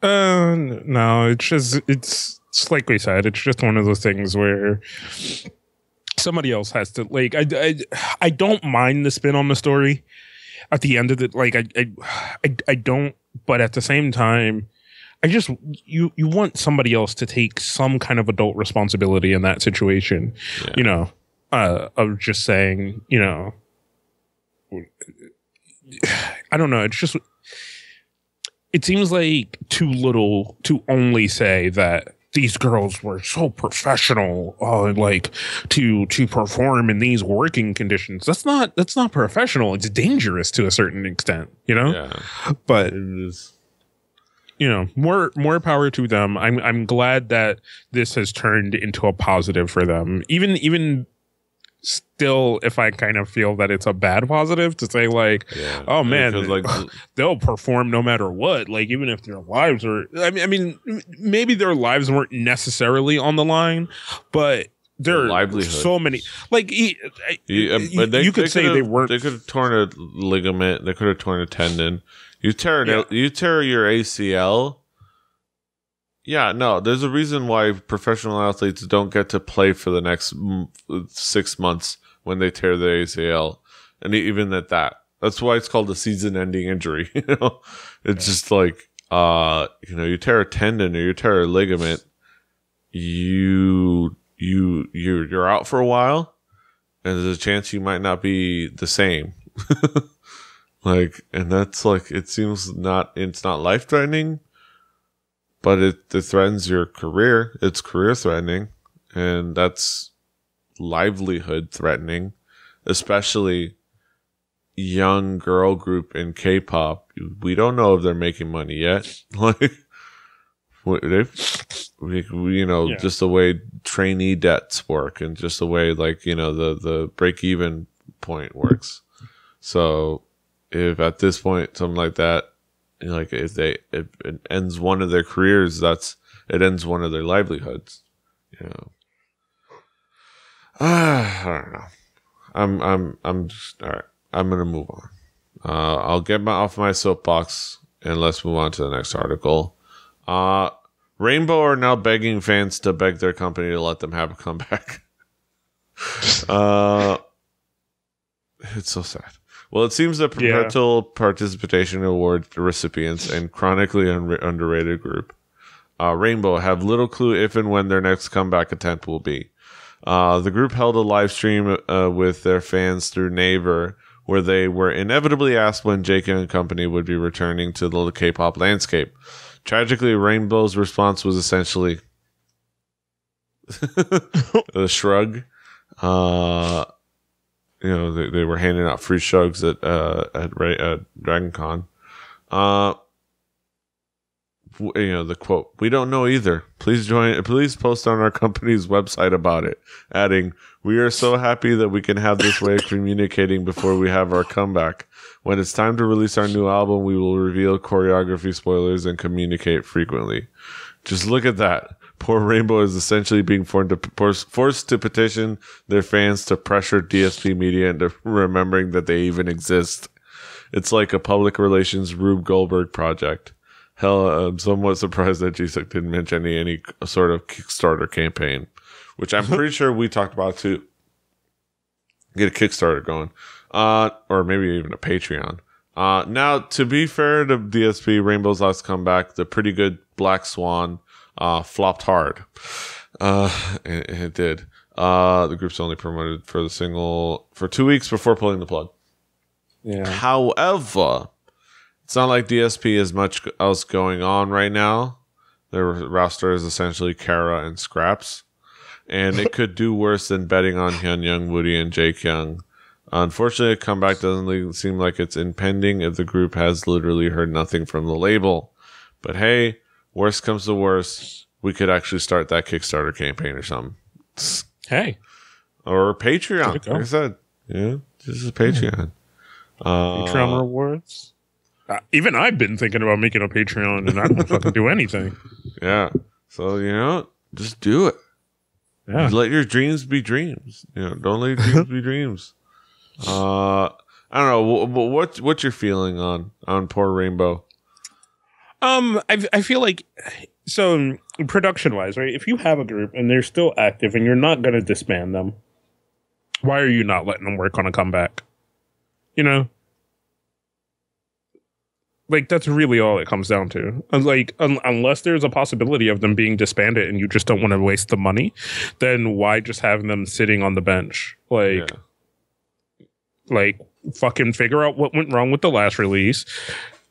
No, it's like we said, it's just one of those things where somebody else has to, like, I don't mind the spin on the story at the end of it. Like, I don't, but at the same time, I just, you want somebody else to take some kind of adult responsibility in that situation, you know, of just saying, you know, I don't know. It's just, it seems like too little to only say that these girls were so professional, like to perform in these working conditions. That's not professional. It's dangerous to a certain extent, you know. Yeah, but it is. You know, more power to them. I'm glad that this has turned into a positive for them. Even still, if I kind of feel that it's a bad positive to say, like, oh man, like, they'll perform no matter what, like, even if their lives are, I mean maybe their lives weren't necessarily on the line, but their livelihood, so many, like, you could say they weren't. They could have torn a ligament, they could have torn a tendon. You tear your ACL. Yeah, no, there's a reason why professional athletes don't get to play for the next 6 months when they tear their ACL. And even at that, that's why it's called a season-ending injury. You know, it's just like, you know, you tear a tendon or you tear a ligament, you're out for a while, and there's a chance you might not be the same. Like, and that's like, it seems it's not life-threatening, but it threatens your career. It's career threatening, and that's livelihood threatening, especially young girl group in K-pop. We don't know if they're making money yet. Like, you know, just the way trainee debts work, and just the way, like, you know, the break-even point works. So if at this point, something like that, you know, like, if it ends one of their careers, it ends one of their livelihoods. You know, I don't know. I'm just all right. I'm gonna move on. I'll get off my soapbox and let's move on to the next article. Rainbow are now begging fans to beg their company to let them have a comeback. It's so sad. Well, it seems that Perpetual Participation Award recipients and chronically underrated group, Rainbow, have little clue if and when their next comeback attempt will be. The group held a live stream with their fans through Naver, where they were inevitably asked when Jake and company would be returning to the K-pop landscape. Tragically, Rainbow's response was essentially a shrug. You know, they were handing out free shrugs at DragonCon. You know, the quote, "We don't know either. Please post on our company's website about it." Adding, "We are so happy that we can have this way of communicating before we have our comeback. When it's time to release our new album, we will reveal choreography spoilers and communicate frequently." Just look at that. Poor Rainbow is essentially being forced to petition their fans to pressure DSP Media into remembering that they even exist. It's like a public relations Rube Goldberg project. Hell, I'm somewhat surprised that G-Suck didn't mention any sort of Kickstarter campaign, which I'm pretty sure we talked about too. Get a Kickstarter going, or maybe even a Patreon. Now, to be fair to DSP, Rainbow's last comeback, the pretty good Black Swan, flopped hard. It did. The group's only promoted for the single for 2 weeks before pulling the plug. Yeah. However, it's not like DSP has much else going on right now. Their roster is essentially Kara and Scraps. And it could do worse than betting on Hyunyoung, Woody, and Jaekyung. Unfortunately, a comeback doesn't seem like it's impending if the group has literally heard nothing from the label. But hey, worst comes to worst, we could actually start that Kickstarter campaign or something. Hey. Or Patreon, like I said. Yeah, this is Patreon. Patreon rewards? Even I've been thinking about making a Patreon, and I don't fucking do anything. Yeah. So, just do it. Yeah. Just let your dreams be dreams. Don't let your dreams be dreams. I don't know. What's your feeling on poor Rainbow? I feel like, so production wise, right? If you have a group and they're still active and you're not going to disband them, why are you not letting them work on a comeback? Like, that's really all it comes down to. Like, unless there's a possibility of them being disbanded and you just don't want to waste the money, then why just have them sitting on the bench? Like, fucking figure out what went wrong with the last release.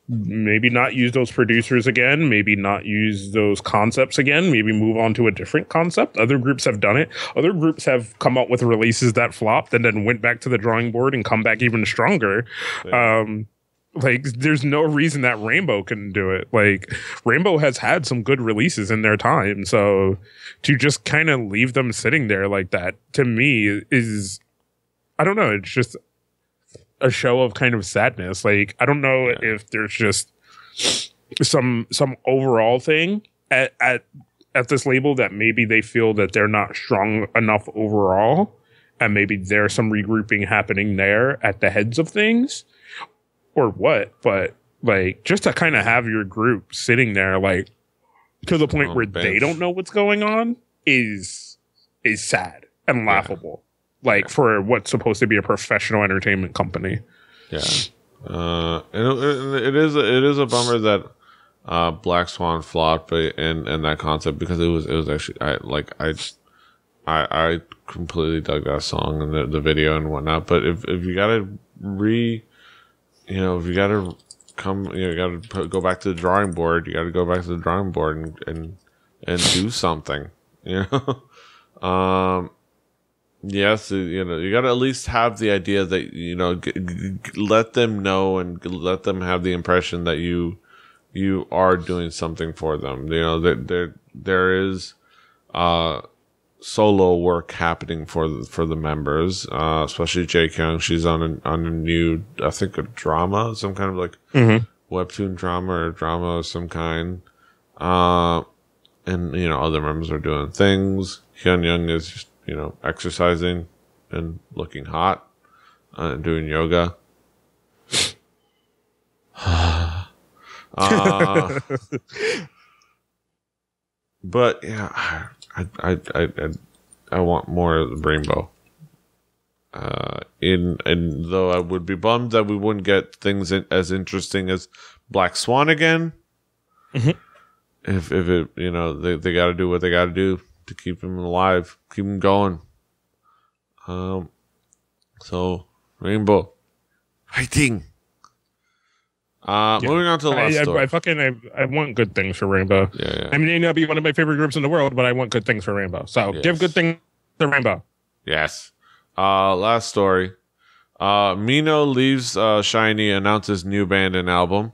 Maybe not use those producers again. Maybe not use those concepts again. Maybe move on to a different concept. Other groups have done it. Other groups have come out with releases that flopped and then went back to the drawing board and come back even stronger. Yeah. Like, there's no reason that Rainbow couldn't do it. Like, Rainbow has had some good releases in their time. So to just kind of leave them sitting there like that, to me, is, I don't know, it's just a show of kind of sadness. Like, I don't know if there's just some overall thing at this label that maybe they feel that they're not strong enough overall. And maybe there's some regrouping happening there at the heads of things. Or what, but like, just to kind of have your group sitting there, like, to the point where they don't know what's going on is sad and laughable. Like, for what's supposed to be a professional entertainment company. Yeah, it is a bummer that Black Swan flopped and that concept, because it was actually I completely dug that song and the video and whatnot. But if you gotta if you got to you got to go back to the drawing board. You got to go back to the drawing board and do something. Yes, you got to at least have the idea that let them know and let them have the impression that you are doing something for them. That there is solo work happening for the members, especially Jaekyung. She's on a new, I think, a drama, some kind of like webtoon drama or drama of some kind. And other members are doing things. Hyunyoung is just, exercising and looking hot, and doing yoga. But yeah, I want more of the Rainbow. And though I would be bummed that we wouldn't get things as interesting as Black Swan again. If it, they got to do what they got to do to keep him alive, keep him going. So Rainbow, fighting. Moving on to the last story. I want good things for Rainbow. Yeah. I mean, they may not be one of my favorite groups in the world, but I want good things for Rainbow. So give good things to Rainbow. Yes. Last story. Mino leaves SHINee, announces new band and album.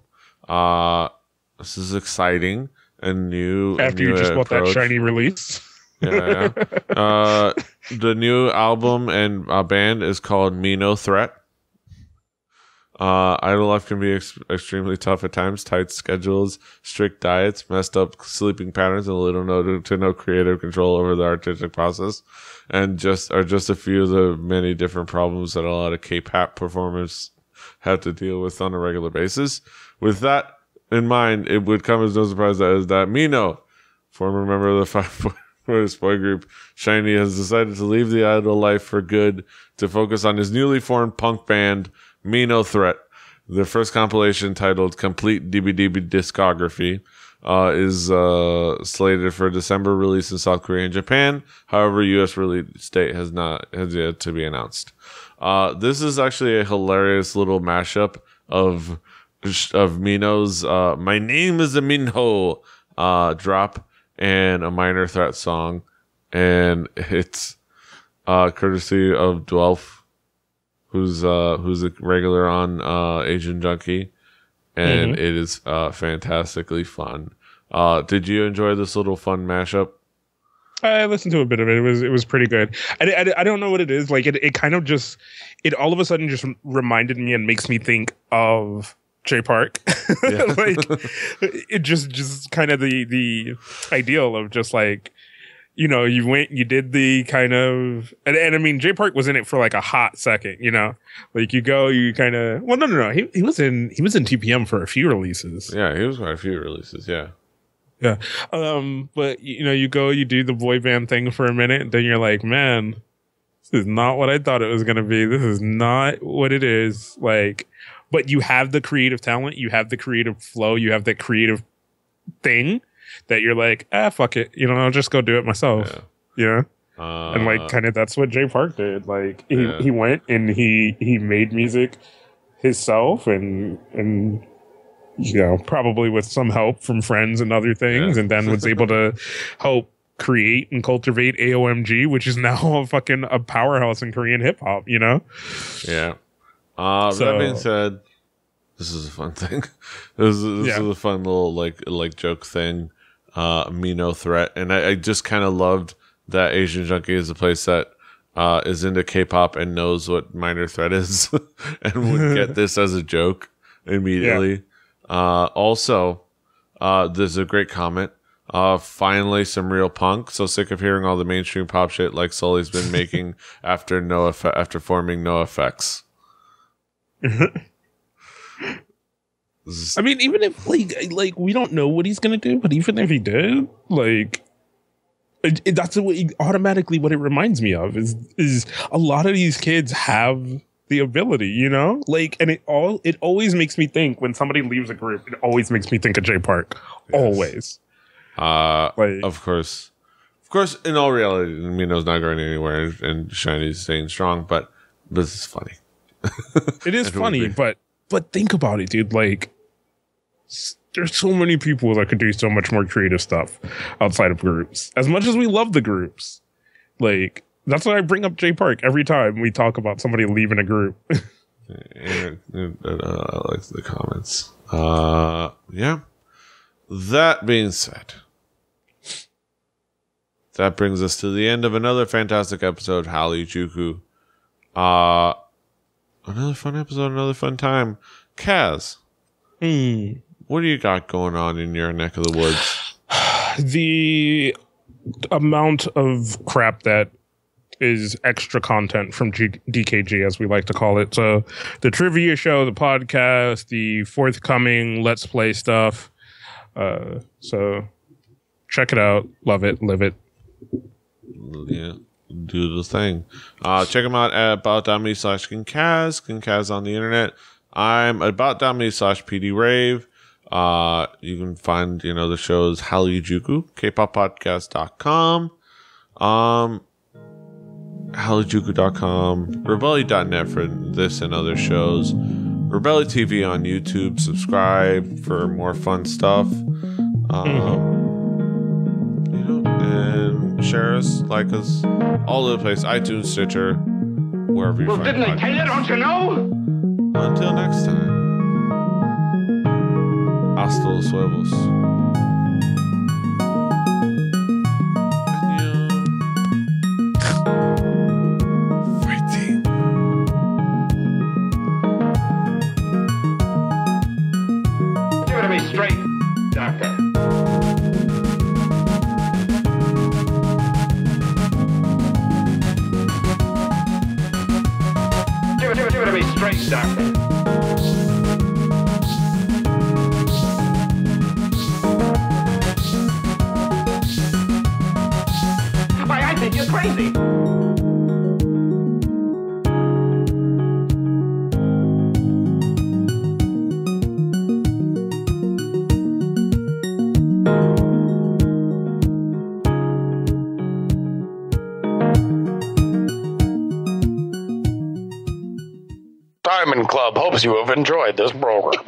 This is exciting and new. After you just bought that SHINee release. Yeah. The new album and band is called Mino Threat. Idle life can be extremely tough at times. Tight schedules, strict diets, messed up sleeping patterns, and little to no creative control over the artistic process, and just a few of the many different problems that a lot of K-pop performers have to deal with on a regular basis. With that in mind, it would come as no surprise that Mino, former member of the Five Boy group SHINee, has decided to leave the idol life for good to focus on his newly formed punk band Mino Threat. The first compilation, titled Complete DBDB Discography, is slated for December release in South Korea and Japan. However, U.S. release date has yet to be announced. This is actually a hilarious little mashup of Mino's "My Name Is a Minho" drop and a Minor Threat song, and it's courtesy of Dwelf, who's a regular on Asian Junkie, and it is fantastically fun. Did you enjoy this little fun mashup? I listened to a bit of it. It was pretty good. I don't know what it is. Like it kind of just, it all of a sudden just reminded me and makes me think of Jay Park. Yeah. Like it just kind of the ideal of just like, you know, you did the kind of, and I mean, Jay Park was in it for like a hot second, you know, like you kind of, well, no. He was in TPM for a few releases. Yeah, he was quite a few releases. Yeah. Yeah. But you know, you do the boy band thing for a minute, and then you're like, man, this is not what I thought it was going to be. This is not what it is. Like, but you have the creative talent, you have the creative flow, you have that creative thing that you're like, fuck it. You know, I'll just go do it myself. Yeah. And like, kind of that's what Jay Park did. Like he went and he made music himself and, you know, probably with some help from friends and other things. And then was able to help create and cultivate AOMG, which is now a powerhouse in Korean hip hop, you know? Yeah. That being said, this is a fun thing. This is a fun little like joke thing. Mino Threat, and I just kind of loved that Asian Junkie is a place that is into K-pop and knows what Minor Threat is and would get this as a joke immediately. Also, there's a great comment. Finally, some real punk. So sick of hearing all the mainstream pop shit like Sully's been making after forming NoFX. I mean, even if like we don't know what he's gonna do, but even if he did, like that's automatically what it reminds me of is a lot of these kids have the ability, you know, like, and it always makes me think when somebody leaves a group, it always makes me think of Jay Park, always. Of course, in all reality, Mino's not going anywhere, and SHINee's staying strong, but this is funny. It is funny, but think about it, dude. Like, there's so many people that could do so much more creative stuff outside of groups. As much as we love the groups, like, that's why I bring up Jay Park every time we talk about somebody leaving a group. I like the comments. Yeah. That being said, that brings us to the end of another fantastic episode, Harajuku. Another fun episode, another fun time. Kaz, what do you got going on in your neck of the woods? The amount of crap that is extra content from DKG, as we like to call it. So the trivia show, the podcast, the forthcoming Let's Play stuff. So check it out. Love it. Live it. Yeah. Do the thing. Check them out at about.me/KinKaz on the internet. I'm about.me/PDRave. You can find, the shows Harajuku, kpoppodcast.com, Harajuku.com, Rebelli.net for this and other shows, Rebelli TV on YouTube. Subscribe for more fun stuff. And share us, like us, all over the place. iTunes, Stitcher, wherever you find didn't I tell you, don't you know? Until next time. Hasta los huevos. straight, Doctor. Give it to me straight, Doctor. Why, I think you're crazy. Diamond Club hopes you have enjoyed this program.